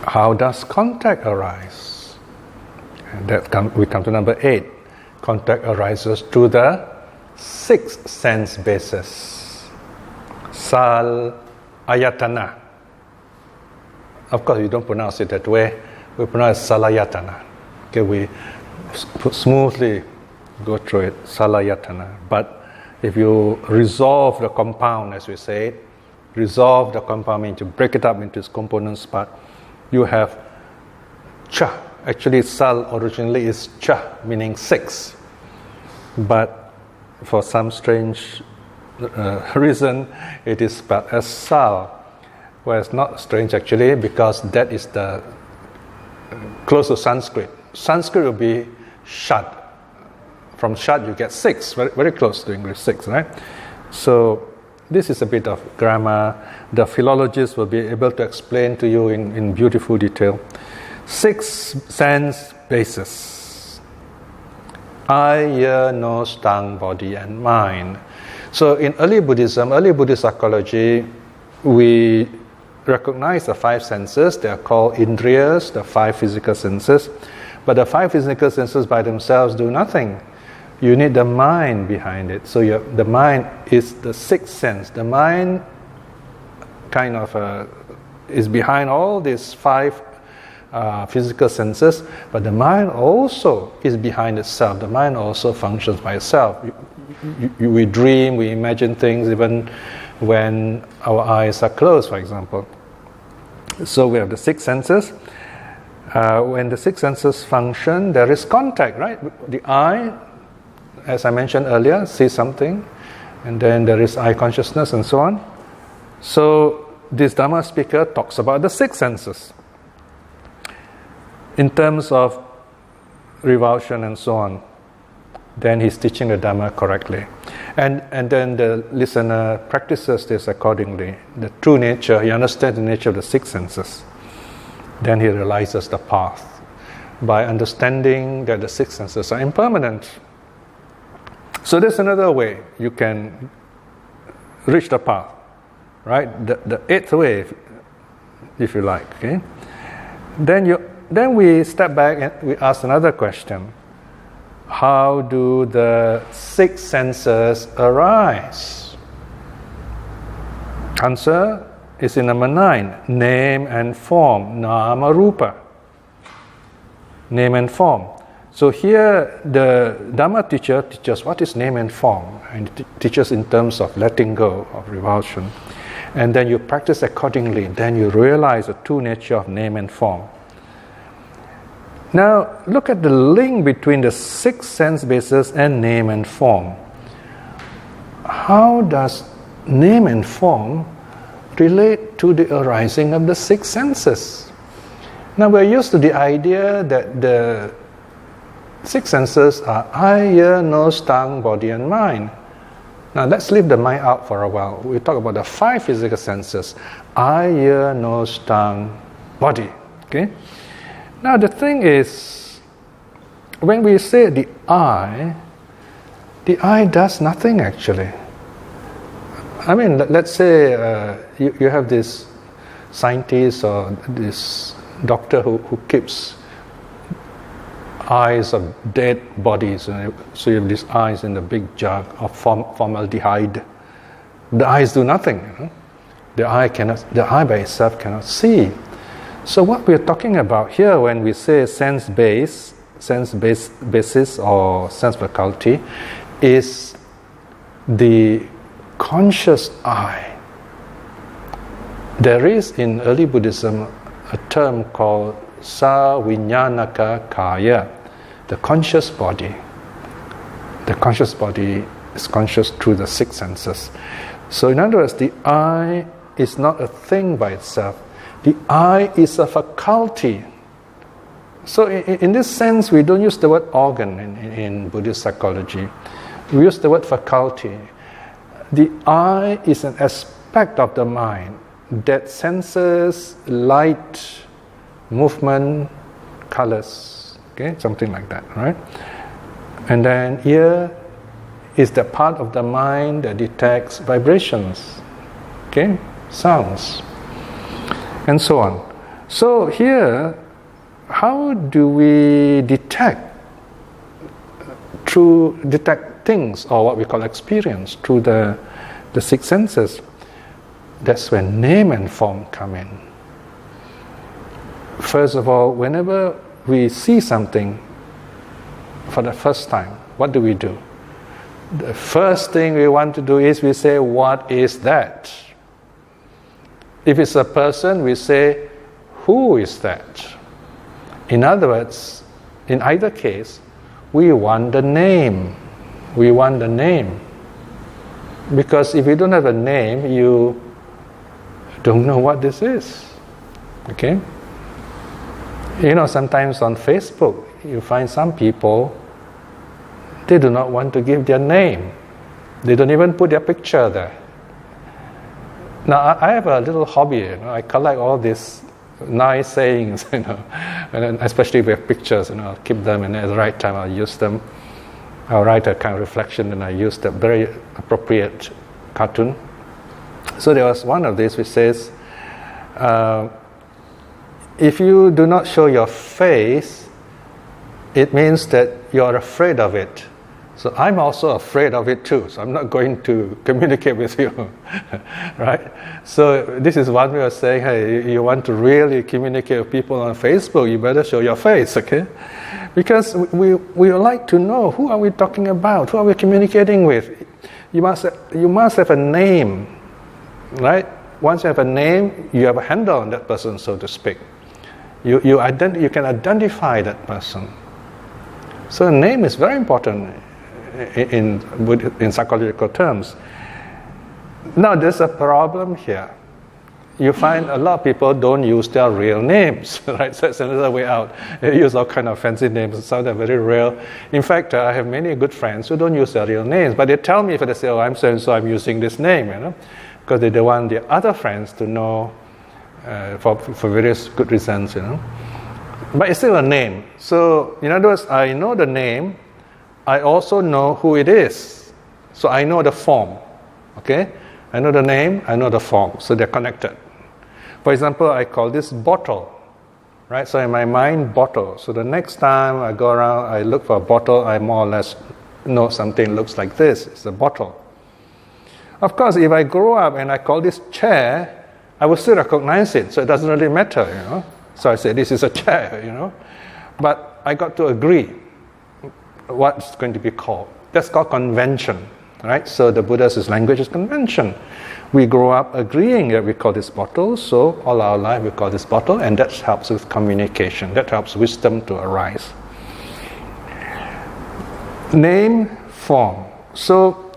how does contact arise? And we come to number 8. Contact arises through the 6 sense bases. Sal ayatana. Of course, you don't pronounce it that way. We pronounce salayatana. Okay, we smoothly go through it, salayatana. But if you resolve the compound, as we say, resolve the compound means to break it up into its components part, you have cha. Actually, sal originally is cha, meaning 6. But for some strange reason, it is spelled as sal. Well, it's not strange actually, because that is the close to Sanskrit. Sanskrit will be shad. From shad you get 6, very, very close to English 6, right? So this is a bit of grammar. The philologists will be able to explain to you in beautiful detail. 6 sense bases: eye, ear, nose, tongue, body, and mind. So in early Buddhism, early Buddhist psychology, we recognize the 5 senses. They are called indriyas, the 5 physical senses. But the 5 physical senses by themselves do nothing. You need the mind behind it. So the mind is the 6th sense. The mind kind of is behind all these 5 physical senses, but the mind also is behind itself. The mind also functions by itself. We dream, we imagine things even when our eyes are closed, for example. So we have the six senses. When the six senses function, there is contact, right? The eye, as I mentioned earlier, sees something, and then there is eye consciousness and so on. So this Dharma speaker talks about the six senses in terms of revulsion and so on. Then he's teaching the Dhamma correctly. And then the listener practices this accordingly. The true nature, he understands the nature of the six senses. Then he realizes the path by understanding that the six senses are impermanent. So there's another way you can reach the path, right? The eighth way, if you like. Okay. Then we step back and we ask another question. How do the six senses arise? Answer is in number 9. Name and form. Nama rupa. Name and form. So here the Dhamma teacher teaches what is name and form, and teaches in terms of letting go of revulsion. And then you practice accordingly. Then you realize the true nature of name and form. Now, look at the link between the six sense bases and name and form. How does name and form relate to the arising of the six senses? Now, we're used to the idea that the six senses are eye, ear, nose, tongue, body, and mind. Now, let's leave the mind out for a while. We talk about the 5 physical senses: eye, ear, nose, tongue, body. Okay? Now the thing is, when we say the eye does nothing actually. I mean, let's say you have this scientist or this doctor who keeps eyes of dead bodies. So you have these eyes in the big jug of formaldehyde. The eyes do nothing. The eye by itself cannot see. So what we're talking about here when we say sense basis or sense faculty is the conscious eye. There is in early Buddhism a term called savinyanaka kaya, the conscious body. The conscious body is conscious through the six senses. So in other words, the eye is not a thing by itself. The eye is a faculty. So in this sense, we don't use the word organ in Buddhist psychology. We use the word faculty. The eye is an aspect of the mind that senses light, movement, colors, okay, something like that, right? And then ear is the part of the mind that detects vibrations, okay, sounds, and so on. So here, how do we detect things, or what we call experience, through the six senses? That's when name and form come in. First of all, whenever we see something for the first time, what do? The first thing we want to do is we say, what is that? If it's a person, we say, who is that? In other words, in either case, we want the name. We want the name. Because if you don't have a name, you don't know what this is. Okay? You know, sometimes on Facebook, you find some people, they do not want to give their name. They don't even put their picture there. Now, I have a little hobby, I collect all these nice sayings, and especially with pictures, I'll keep them, and at the right time I'll use them. I'll write a kind of reflection, and I use the very appropriate cartoon. So there was one of these which says, if you do not show your face, it means that you are afraid of it. So I'm also afraid of it too. So I'm not going to communicate with you, right? So this is one way of saying, hey, you want to really communicate with people on Facebook, you better show your face, okay? Because we like to know, who are we talking about? Who are we communicating with? You must have a name, right? Once you have a name, you have a handle on that person, so to speak. You can identify that person. So a name is very important in psychological terms. Now there's a problem here. You find a lot of people don't use their real names, right? So that's another way out. They use all kind of fancy names, some are very real. In fact, I have many good friends who don't use their real names, but they tell me, if they say, oh, I'm so-and-so, I'm using this name, because they don't want the other friends to know for various good reasons, But it's still a name. So, in other words, I know the name, I also know who it is. So I know the form, okay? I know the name, I know the form, so they're connected. For example, I call this bottle, right? So in my mind, bottle. So the next time I go around, I look for a bottle, I more or less know something looks like this. It's a bottle. Of course, if I grow up and I call this chair, I will still recognize it, so it doesn't really matter, So I say, this is a chair, But I got to agree what it's going to be called. That's called convention, right? So the Buddha's language is convention. We grow up agreeing that we call this bottle, so all our life we call this bottle, and that helps with communication. That helps wisdom to arise. Name, form. So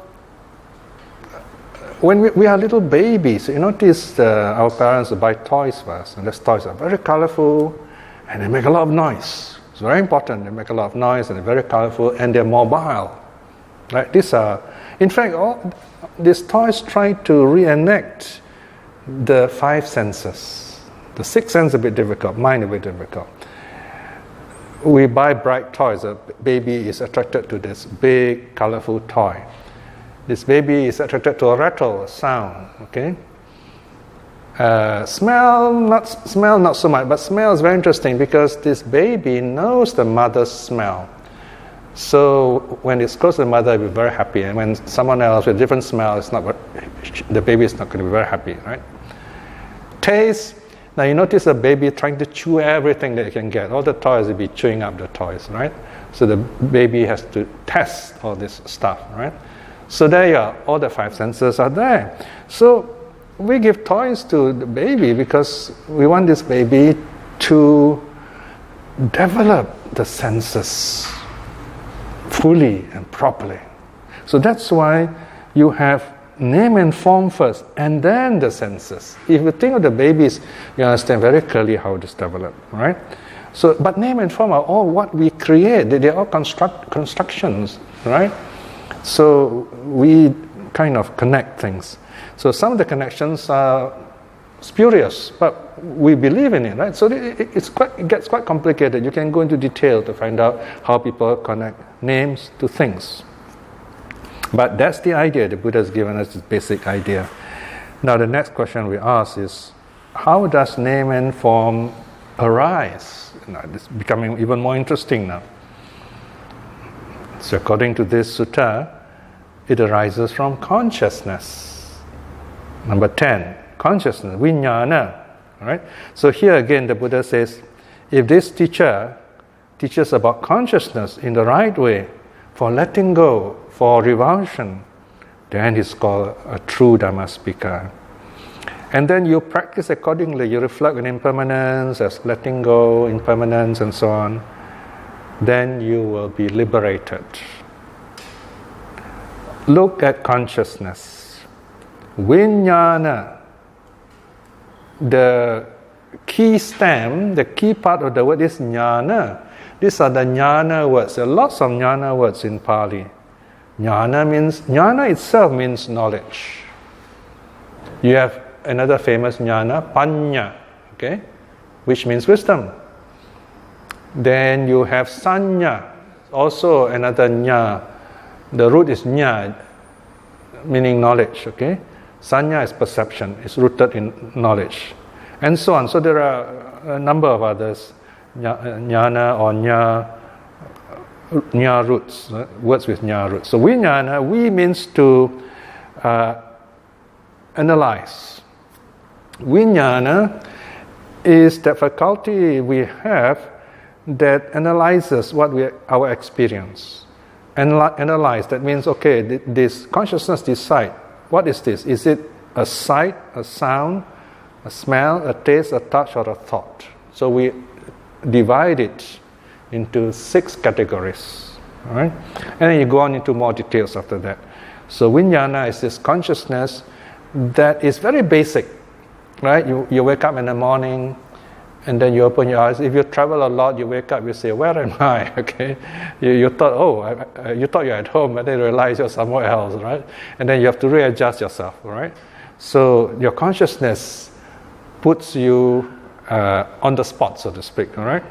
when we are little babies, you notice our parents buy toys for us, and those toys are very colorful, and they make a lot of noise. It's very important. They make a lot of noise, and they're very colorful, and they're mobile. Right? In fact, all these toys try to reenact the five senses. The sixth sense is a bit difficult. Mine is a bit difficult. We buy bright toys. A baby is attracted to this big, colorful toy. This baby is attracted to a rattle, a sound. Okay. Smell not so much, but smell is very interesting because this baby knows the mother's smell. So when it's close to the mother, it'll be very happy, and when someone else with a different smell, the baby is not going to be very happy, right? Taste. Now you notice a baby trying to chew everything that it can get. All the toys will be chewing up the toys, right? So the baby has to test all this stuff, right? So there you are. All the five senses are there. So we give toys to the baby because we want this baby to develop the senses fully and properly. So that's why you have name and form first, and then the senses. If you think of the babies, you understand very clearly how this developed, right? So, but name and form are all what we create. They're all constructions, right? So we kind of connect things. So some of the connections are spurious, but we believe in it, right? So it gets quite complicated. You can go into detail to find out how people connect names to things. But that's the idea. The Buddha has given us this basic idea. Now the next question we ask is, how does name and form arise? Now, it's becoming even more interesting now. So according to this sutta, it arises from consciousness. Number 10, consciousness, vijnana. Right? So here again the Buddha says, if this teacher teaches about consciousness in the right way, for letting go, for revulsion, then he's called a true Dharma speaker. And then you practice accordingly. You reflect on impermanence as letting go, impermanence, and so on. Then you will be liberated. Look at consciousness. Vijnana, the key stem, the key part of the word is jnana. These are the jnana words. There are lots of jnana words in Pali. Jnana itself means knowledge. You have another famous jnana, panya, okay, which means wisdom. Then you have sanya, also another nya. The root is nya, meaning knowledge, okay. Sanya is perception, it's rooted in knowledge, and so on. So there are a number of others, jnana or nya, nya roots, words with nya roots. So vijnana, we means to analyze. Vijnana is the faculty we have that analyzes our experience. Analyze, that means, okay, this consciousness decide, what is this? Is it a sight, a sound, a smell, a taste, a touch, or a thought? So we divide it into 6 categories. All right? And then you go on into more details after that. So vijnana is this consciousness that is very basic. Right? You wake up in the morning, and then you open your eyes. If you travel a lot, you wake up, you say, where am I? Okay, you thought, you thought you're at home, and then you realize you're somewhere else, right? And then you have to readjust yourself, right? So your consciousness puts you on the spot, so to speak, all right?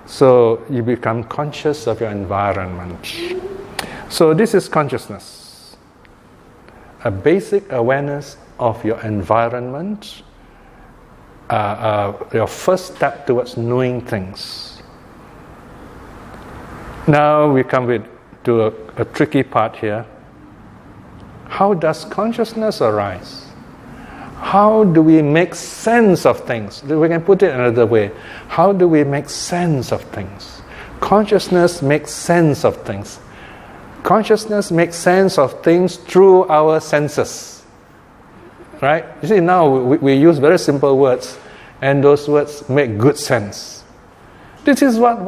So you become conscious of your environment. So this is consciousness, a basic awareness of your environment, your first step towards knowing things. Now we come to a tricky part here. How does consciousness arise? How do we make sense of things? We can put it another way. How do we make sense of things? Consciousness makes sense of things. Consciousness makes sense of things through our senses. Right? You see, now we use very simple words, and those words make good sense. This is what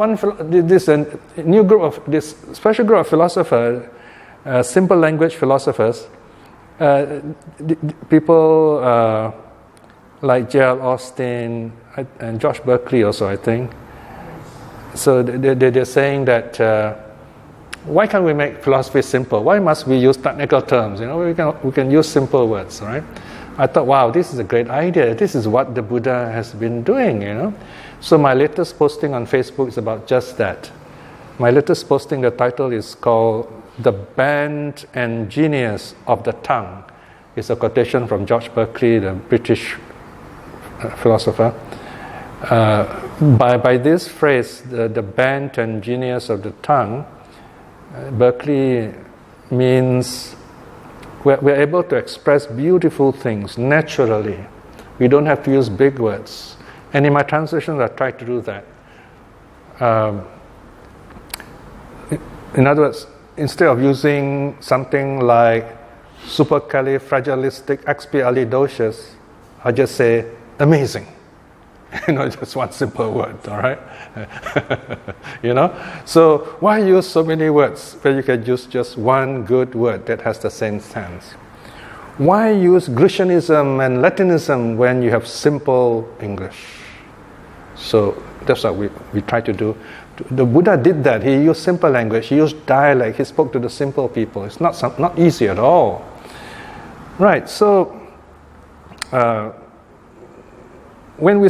this special group of philosophers, simple language philosophers, people like J.L. Austin and George Berkeley also, I think. So they're saying that why can't we make philosophy simple? Why must we use technical terms? We can use simple words, right? I thought, wow, this is a great idea. This is what the Buddha has been doing, So my latest posting on Facebook is about just that. My latest posting, the title is called "The Bent and Genius of the Tongue." It's a quotation from George Berkeley, the British philosopher. By this phrase, the bent and genius of the tongue, Berkeley means we're able to express beautiful things naturally. We don't have to use big words. And in my translations, I try to do that. In other words, instead of using something like supercalifragilisticexpialidocious, I just say amazing. Just one simple word, all right? So why use so many words when you can use just one good word that has the same sense? Why use Grecianism and Latinism when you have simple English? So that's what we try to do. The Buddha did that. He used simple language. He used dialect. He spoke to the simple people. It's not easy at all. Right, so when we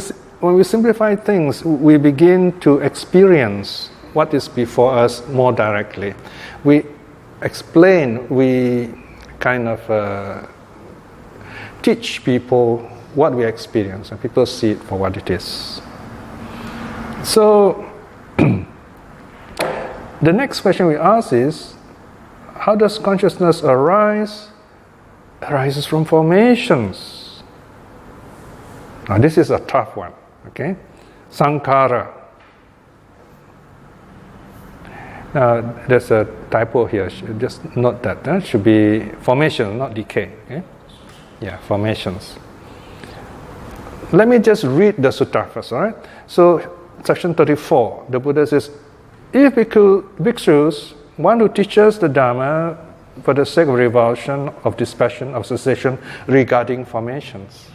simplify things, we begin to experience what is before us more directly. We explain, we kind of teach people what we experience, and people see it for what it is. So, the next question we ask is, how does consciousness arise? It arises from formations. Now, this is a tough one. Okay, Sankhara. Now, there's a typo here. Just note that. That should be formation, not decay. Okay? Yeah, formations. Let me just read the sutta first, all right? So, section 34, the Buddha says, if bhikkhus, one who teaches the Dhamma for the sake of revulsion, of dispassion, of cessation regarding formations,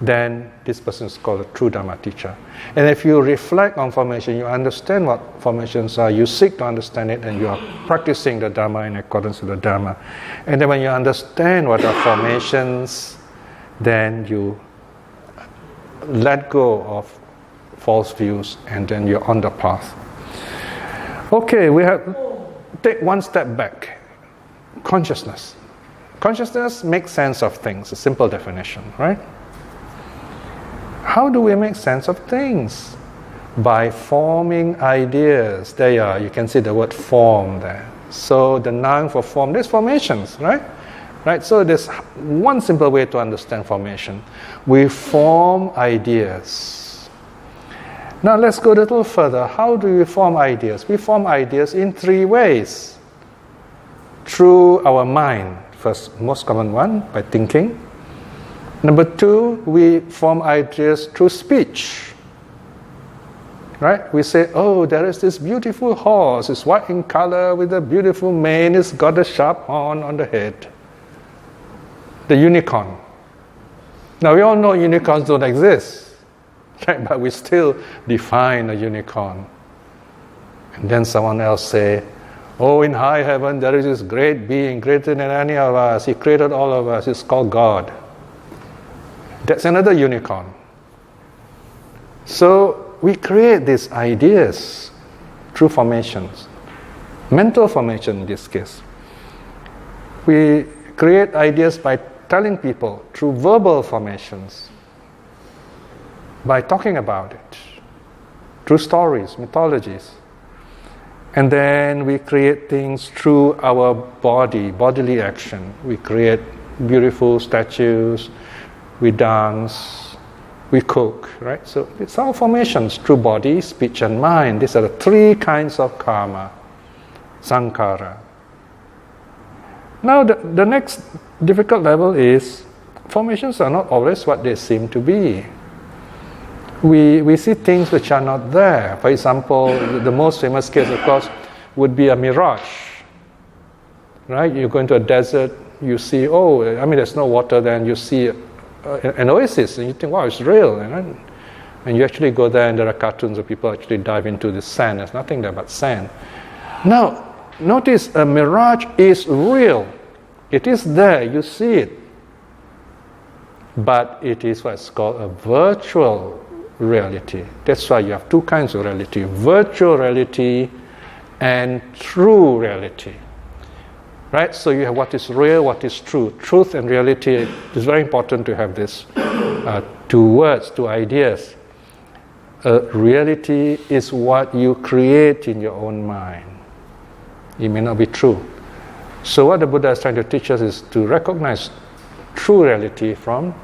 then this person is called a true Dhamma teacher. And if you reflect on formation, you understand what formations are, you seek to understand it, and you are practicing the Dhamma in accordance with the Dhamma. And then when you understand what are formations, then you let go of false views, and then you're on the path. Okay, we have take one step back. Consciousness. Consciousness makes sense of things, a simple definition, right? How do we make sense of things? by forming ideas. There you are, you can see the word form there. So the noun for form, there's formations, right? Right, so there's one simple way to understand formation. We form ideas. Now let's go a little further. How do we form ideas? We form ideas in three ways. Through our mind, first, most common one, by thinking. Number two, we form ideas through speech. Right? We say, oh, there is this beautiful horse. It's white in color with a beautiful mane. It's got a sharp horn on the head. The unicorn. Now, we all know unicorns don't exist. Right? But we still define a unicorn. And then someone else say, oh, in high heaven, there is this great being, greater than any of us. He created all of us. It's called God. That's another unicorn. So we create these ideas through formations. Mental formation in this case. We create ideas by telling people through verbal formations. By talking about it. Through stories, mythologies. And then we create things through our bodily action. We create beautiful statues, we dance, we cook, right? So it's all formations through body, speech and mind. These are the three kinds of karma, sankhara. Now the next difficult level is formations are not always what they seem to be. We see things which are not there. For example, the most famous case, of course, would be a mirage. Right? You go into a desert, you see, there's no water, then you see an oasis, and you think, wow, it's real. And you actually go there, and there are cartoons of people actually dive into the sand. There's nothing there but sand. Now, notice a mirage is real. It is there, you see it. But it is what's called a virtual reality. That's why you have two kinds of reality: virtual reality and true reality. Right? So you have what is real, what is true. Truth and reality, is very important to have this two words, two ideas. Reality is what you create in your own mind. It may not be true. So what the Buddha is trying to teach us is to recognize true reality from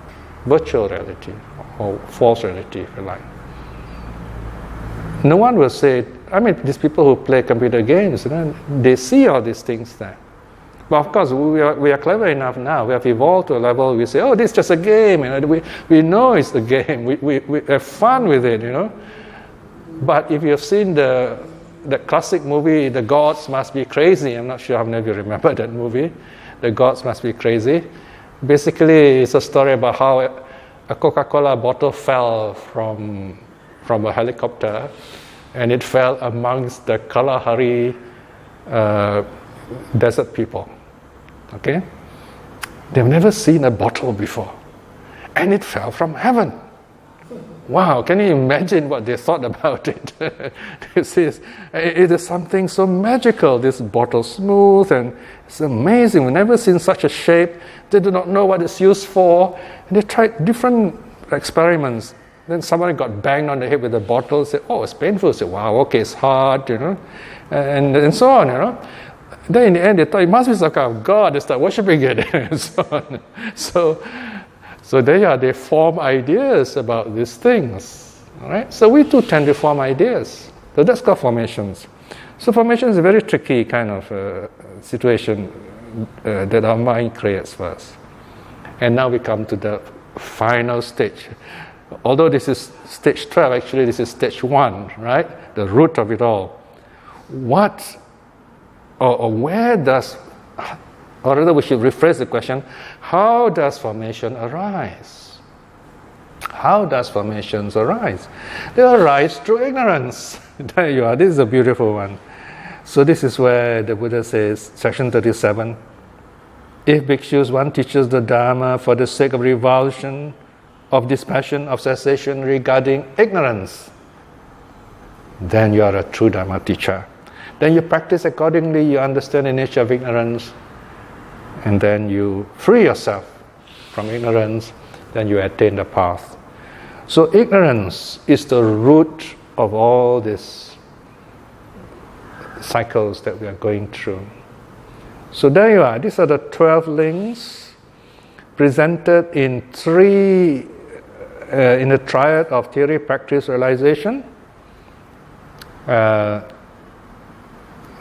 virtual reality, or false reality, if you like. No one will say, these people who play computer games, they see all these things there. But of course, we are clever enough now. We have evolved to a level we say, oh, this is just a game. We know it's a game. We have fun with it, But if you have seen the classic movie, The Gods Must Be Crazy, I'm not sure how many of you remember that movie, The Gods Must Be Crazy. Basically, it's a story about how a Coca-Cola bottle fell from a helicopter, and it fell amongst the Kalahari desert people. Okay? They've never seen a bottle before. And it fell from heaven. Wow, can you imagine what they thought about it? It is something so magical, this bottle, smooth, and it's amazing. We've never seen such a shape. They do not know what it's used for. And they tried different experiments. Then somebody got banged on the head with a bottle, said, oh, it's painful. Said, wow, okay, it's hard, and so on, Then in the end, they thought it must be some kind of God. They start worshipping it, and so on. So they form ideas about these things. All right? So we too tend to form ideas. So that's called formations. So formation is a very tricky kind of situation that our mind creates for us. And now we come to the final stage. Although this is stage 12, actually this is stage 1, right? The root of it all. Where does, or rather we should rephrase the question, how does formation arise? How does formations arise? They arise through ignorance. There you are, this is a beautiful one. So this is where the Buddha says, section 37, if bhikshus, one teaches the Dharma for the sake of revulsion, of dispassion, of cessation regarding ignorance, then you are a true Dharma teacher. Then you practice accordingly, you understand the nature of ignorance, and then you free yourself from ignorance, then you attain the path. So ignorance is the root of all these cycles that we are going through. So there you are. These are the 12 links presented in in the triad of theory, practice, realization,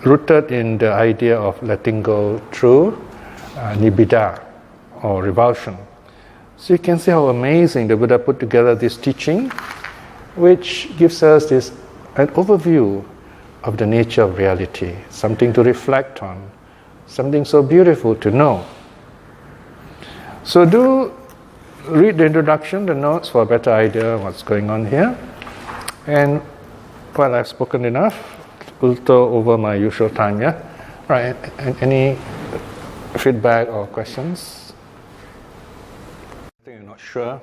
rooted in the idea of letting go through Nibbidā or revulsion. So you can see how amazing the Buddha put together this teaching, which gives us an overview of the nature of reality, something to reflect on, something so beautiful to know. So do read the introduction, the notes, for a better idea of what's going on here. And well, I've spoken enough. Ulto over my usual time, yeah? Right, any feedback or questions? I think you're not sure.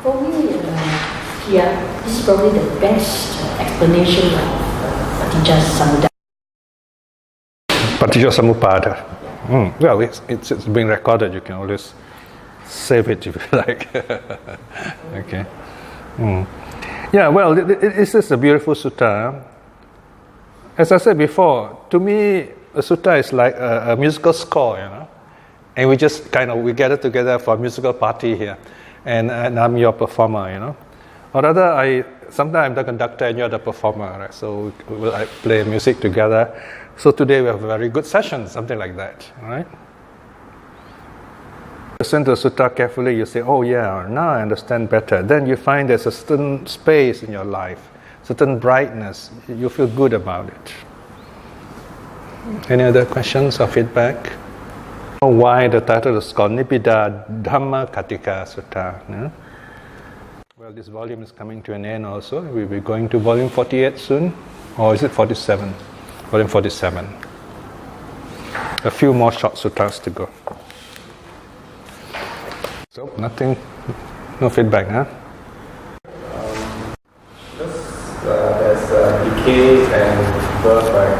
For me, Piya, this is probably the best explanation of Paticca Samuppada. Paticca Samuppada. Well, it's being recorded. You can always save it if you like. Okay. Yeah, well, this is a beautiful sutta. As I said before, to me, a sutta is like a musical score, and we just we gather together for a musical party here, and I'm your performer, Or rather, sometimes I'm the conductor and you're the performer, right? So we'll play music together. So today we have a very good session, something like that, right? Listen to the sutta carefully, you say, oh yeah, now I understand better. Then you find there's a certain space in your life, certain brightness. You feel good about it. Any other questions or feedback? Why the title is called Nibbidā Dhamma Kathika Sutta? No? Well, this volume is coming to an end also. We'll be going to volume 48 soon. Or is it 47? Volume 47. A few more short suttas to go. So, nothing, no feedback, huh? Just there's decay and birth, right?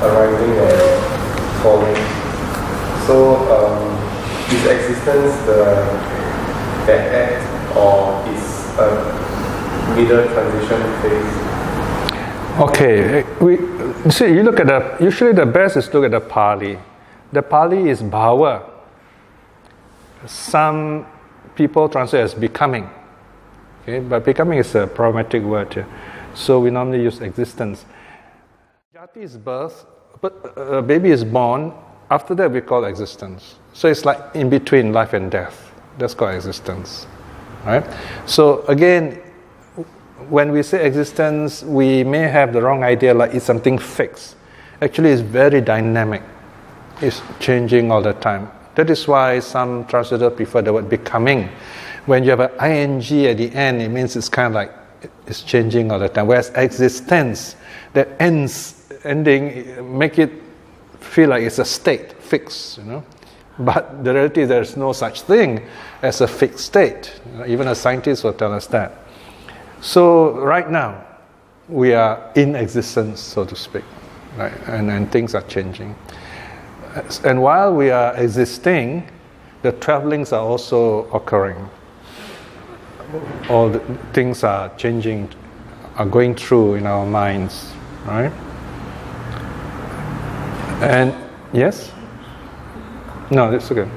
Arising and falling. So, is existence the act or is a middle transition phase? Okay, you look at usually the best is to look at the Pali. The Pali is bhava. Some people translate as becoming. Okay, but becoming is a problematic word here. So we normally use existence. Jati is birth, but a baby is born. After that we call existence. So it's like in between life and death. That's called existence. Right? So again, when we say existence, we may have the wrong idea like it's something fixed. Actually, it's very dynamic. It's changing all the time. That is why some translators prefer the word becoming. When you have an ing at the end, it means it's kind of like it's changing all the time. Whereas existence, that ending, make it feel like it's a state, fixed, But the reality is there's no such thing as a fixed state. Even a scientist will tell us that. So right now, we are in existence, so to speak, right? And things are changing. And while we are existing, the travelings are also occurring. All the things are changing, are going through in our minds, right? And yes? No, that's okay.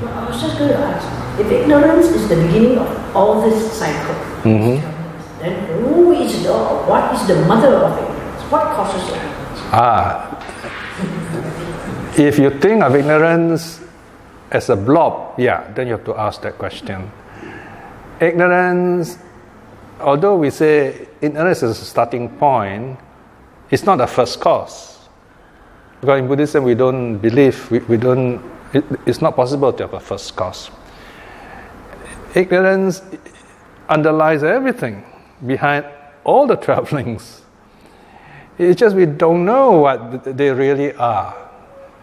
Well, I was just going to ask, if ignorance is the beginning of all this cycle, then what is the mother of ignorance? What causes ignorance? If you think of ignorance as a blob, then you have to ask that question. Ignorance, although we say ignorance is a starting point, it's not a first cause. Because in Buddhism we don't believe, it's not possible to have a first cause. Ignorance underlies everything behind all the travelings. It's just we don't know what they really are.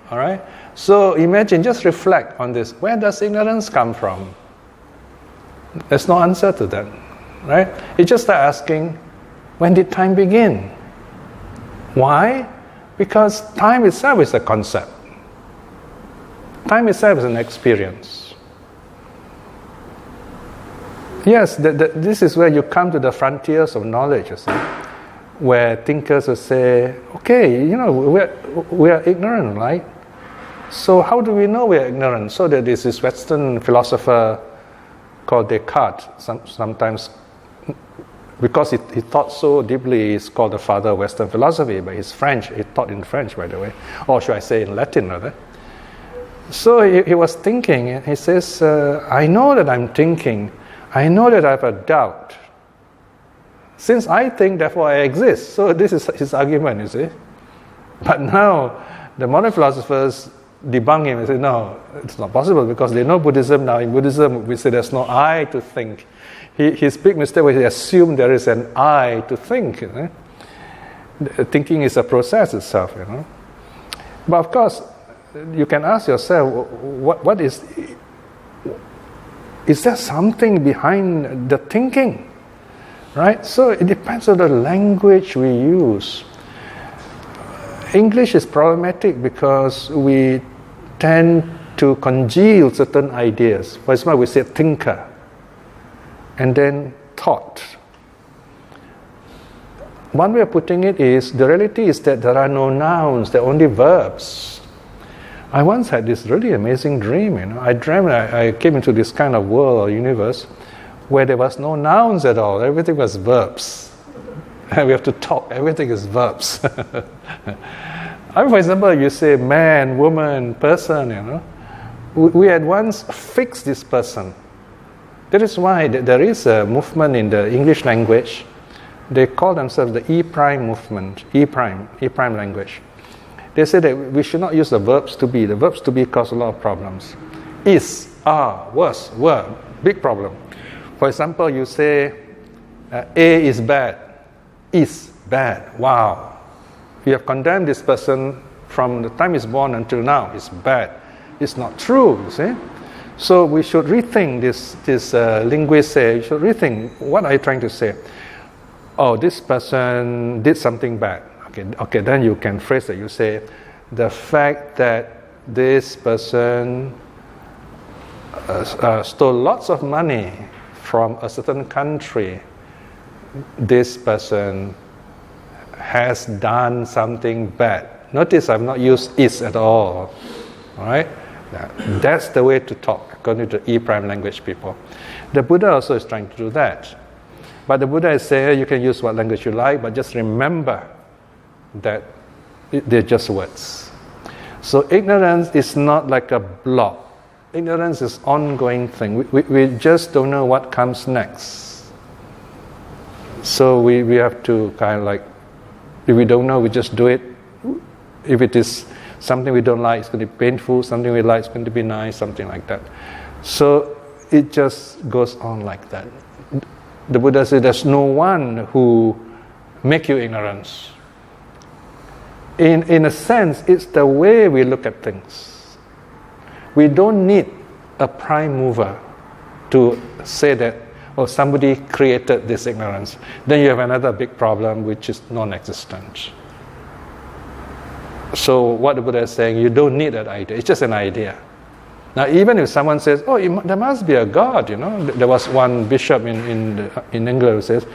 All right? So imagine, just reflect on this. Where does ignorance come from? There's no answer to that. Right? You just start asking, when did time begin? Why? Because time itself is a concept. Time itself is an experience. Yes, this is where you come to the frontiers of knowledge, you see, where thinkers will say, okay, we are ignorant, right? So how do we know we are ignorant? So there is this Western philosopher called Descartes, sometimes, because he thought so deeply, he's called the father of Western philosophy, but he's French, he taught in French, by the way, or should I say in Latin, rather. So he was thinking, and he says, I know that I'm thinking, I know that I have a doubt. Since I think, therefore I exist. So this is his argument, you see. But now, the modern philosophers debunk him and say, no, it's not possible, because they know Buddhism now. In Buddhism, we say there's no I to think. His big mistake was he assumed there is an I to think. Thinking is a process itself, But of course, you can ask yourself, what is there something behind the thinking? Right? So it depends on the language we use. English is problematic because we tend to congeal certain ideas. For example, we say thinker and then thought. One way of putting it is, the reality is that there are no nouns, there are only verbs. I once had this really amazing dream, I dreamt I came into this kind of world or universe where there was no nouns at all, everything was verbs. And we have to talk, everything is verbs. For example, you say man, woman, person, we at once fix this person. That is why there is a movement in the English language. They call themselves the E-prime movement, E-prime language. They say that we should not use the verbs to be. The verbs to be cause a lot of problems. Is, are, was, were, big problem. For example, you say A is bad, is bad. Wow. You have condemned this person from the time he's born until now. It's bad. It's not true, you see. So we should rethink this linguists say, you should rethink, what are you trying to say? Oh, this person did something bad. Okay, then you can phrase it. You say, the fact that this person stole lots of money from a certain country, this person has done something bad. Notice I've not used is at all. All right? That's the way to talk, according to E-prime language people. The Buddha also is trying to do that. But the Buddha is saying, you can use what language you like, but just remember that they're just words. So ignorance is not like a block. Ignorance is an ongoing thing. We just don't know what comes next. So we have to kind of like, if we don't know, we just do it. If it is something we don't like, it's going to be painful. Something we like, it's going to be nice, something like that. So it just goes on like that. The Buddha said there's no one who make you ignorance. In a sense, it's the way we look at things. We don't need a prime mover to say that, oh, somebody created this ignorance. Then you have another big problem, which is non-existent. So what the Buddha is saying, you don't need that idea. It's just an idea. Now, even if someone says, oh, there must be a God, There was one bishop in England who says,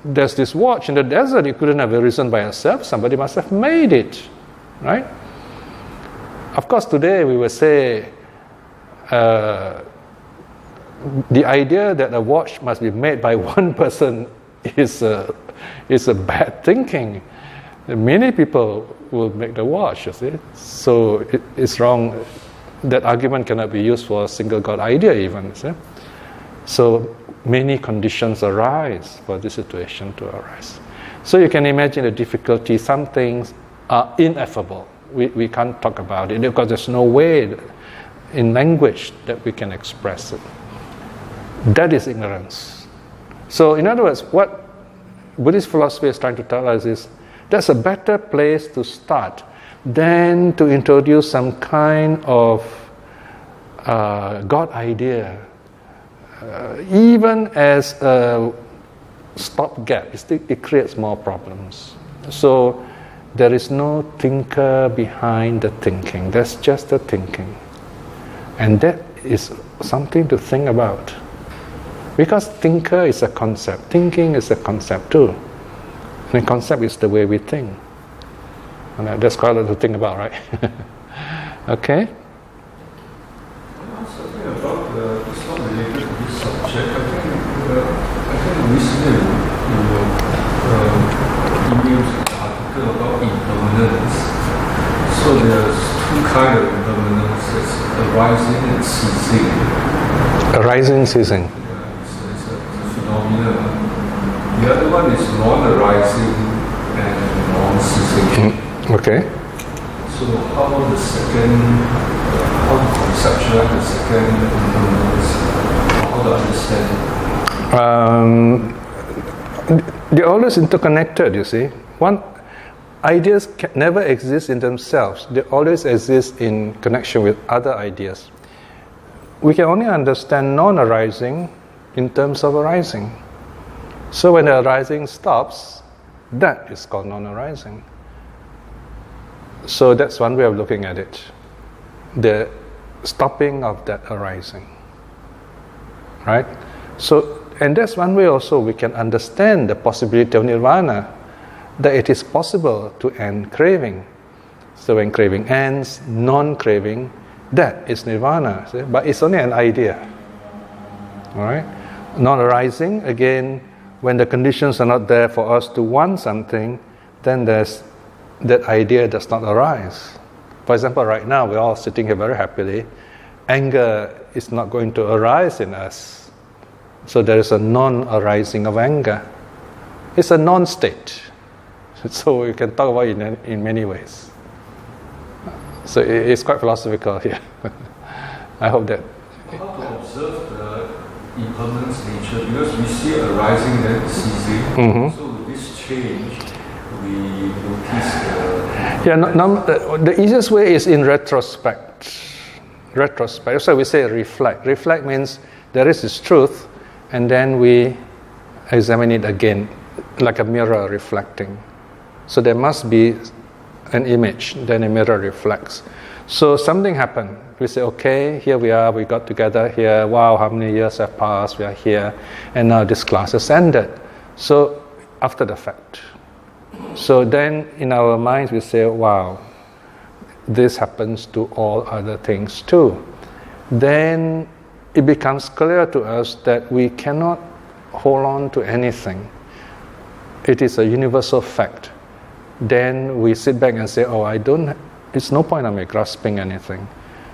there's this watch in the desert, it couldn't have arisen by itself, somebody must have made it, right? Of course, today we will say the idea that a watch must be made by one person is a bad thinking. Many people will make the watch, you see. So it's wrong. That argument cannot be used for a single God idea even, you see. So many conditions arise for this situation to arise. So you can imagine the difficulty. Some things are ineffable. We can't talk about it because there's no way in language that we can express it. That is ignorance. So in other words, what Buddhist philosophy is trying to tell us is that's a better place to start than to introduce some kind of God idea. Even as a stopgap, it creates more problems. So there is no thinker behind the thinking. That's just the thinking. And that is something to think about. Because thinker is a concept. Thinking is a concept too. And concept is the way we think. And that's quite a lot to think about, right? Okay? Something about it's not related to this subject. I think recently emails an article about impermanence. So there's two kinds of impermanence. It's arising and ceasing. Arising, ceasing. It's a phenomenon. The other one is non-arising and non-ceasing. Okay. So how the second, how to conceptualize the second impermanence, how to understand? They're always interconnected, you see. Ideas can never exist in themselves. They always exist in connection with other ideas. We can only understand non-arising in terms of arising. So when the arising stops, that is called non-arising. So that's one way of looking at it. The stopping of that arising. Right? So, and that's one way also we can understand the possibility of nirvana, that it is possible to end craving. So when craving ends, non-craving, that is nirvana. See? But it's only an idea. Alright? Non-arising, again, when the conditions are not there for us to want something, then that idea does not arise. For example, right now we're all sitting here very happily. Anger is not going to arise in us. So there is a non-arising of anger. It's a non-state. So you can talk about it in many ways. So it's quite philosophical here. I hope that. How to observe the impermanence nature? Because we see arising and ceasing. Mm-hmm. So with this change, we notice the easiest way is in retrospect. Retrospect. So we say reflect. Reflect means there is this truth, and then we examine it again, like a mirror reflecting. So there must be an image, then a mirror reflects. So something happened. We say, okay, here we are, we got together here, wow, how many years have passed, we are here, and now this class has ended. So after the fact. So then in our minds we say, wow, this happens to all other things too. Then it becomes clear to us that we cannot hold on to anything. It is a universal fact. Then we sit back and say, oh, it's no point in me grasping anything.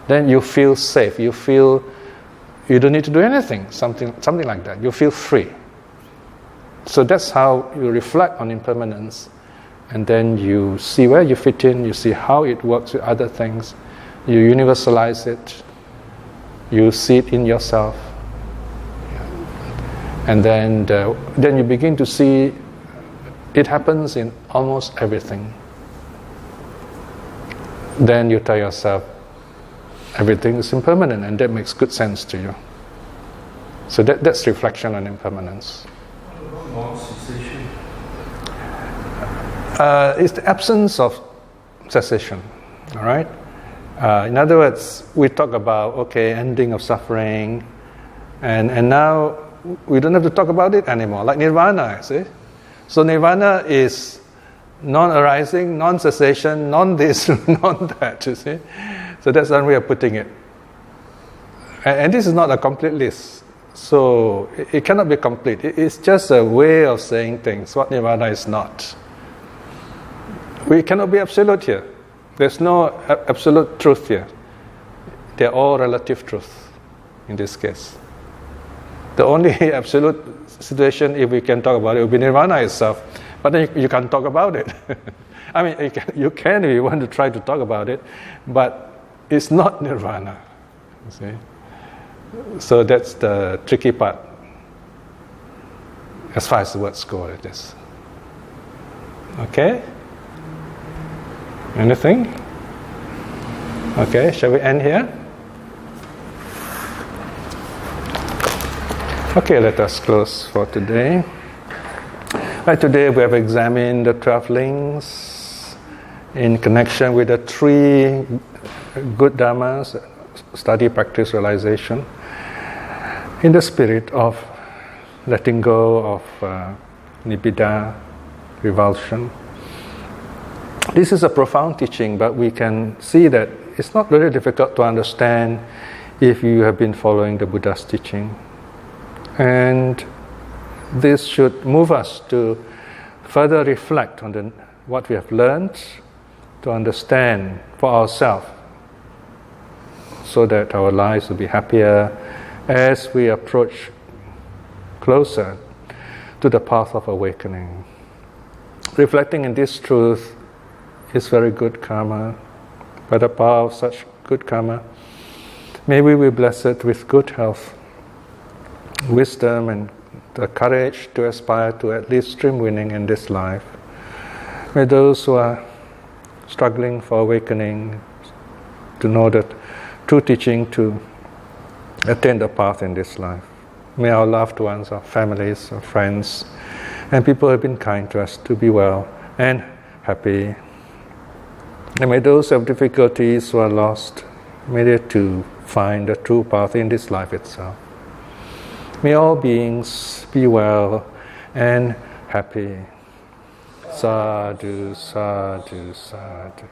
Then you feel safe, you feel you don't need to do anything, something like that. You feel free. So that's how you reflect on impermanence. And then you see where you fit in, you see how it works with other things, you universalize it, you see it in yourself. And then you begin to see it happens in almost everything. Then you tell yourself, everything is impermanent, and that makes good sense to you. So that's reflection on impermanence. What about cessation? It's the absence of cessation. All right. In other words, we talk about ending of suffering, and now we don't have to talk about it anymore. Like nirvana, see. So nirvana is non-arising, non-cessation, non-this, non-that, you see. So that's one way of putting it. And this is not a complete list. So it cannot be complete. It's just a way of saying things, what nirvana is not. We cannot be absolute here. There's no absolute truth here. They're all relative truth in this case. The only absolute situation, if we can talk about it, will be nirvana itself. But then you can't talk about it. I mean, you can if you want to try to talk about it, but it's not nirvana. You see? So that's the tricky part, as far as the words go like this. Okay? Anything? Okay, shall we end here? Okay, let us close for today. Right, today we have examined the 12 links in connection with the 3 good dharmas, study, practice, realization, in the spirit of letting go of Nibbidā, revulsion. This is a profound teaching, but we can see that it's not really difficult to understand if you have been following the Buddha's teaching. And this should move us to further reflect on what we have learned, to understand for ourselves, so that our lives will be happier as we approach closer to the path of awakening. Reflecting in this truth is very good karma. By the power of such good karma, may we be blessed with good health, wisdom, and the courage to aspire to at least stream winning in this life. May those who are struggling for awakening to know that true teaching to attain the path in this life. May our loved ones, our families, our friends, and people who have been kind to us to be well and happy. And may those who have difficulties, who are lost, may they too find the true path in this life itself. May all beings be well and happy. Sadhu, sadhu, sadhu.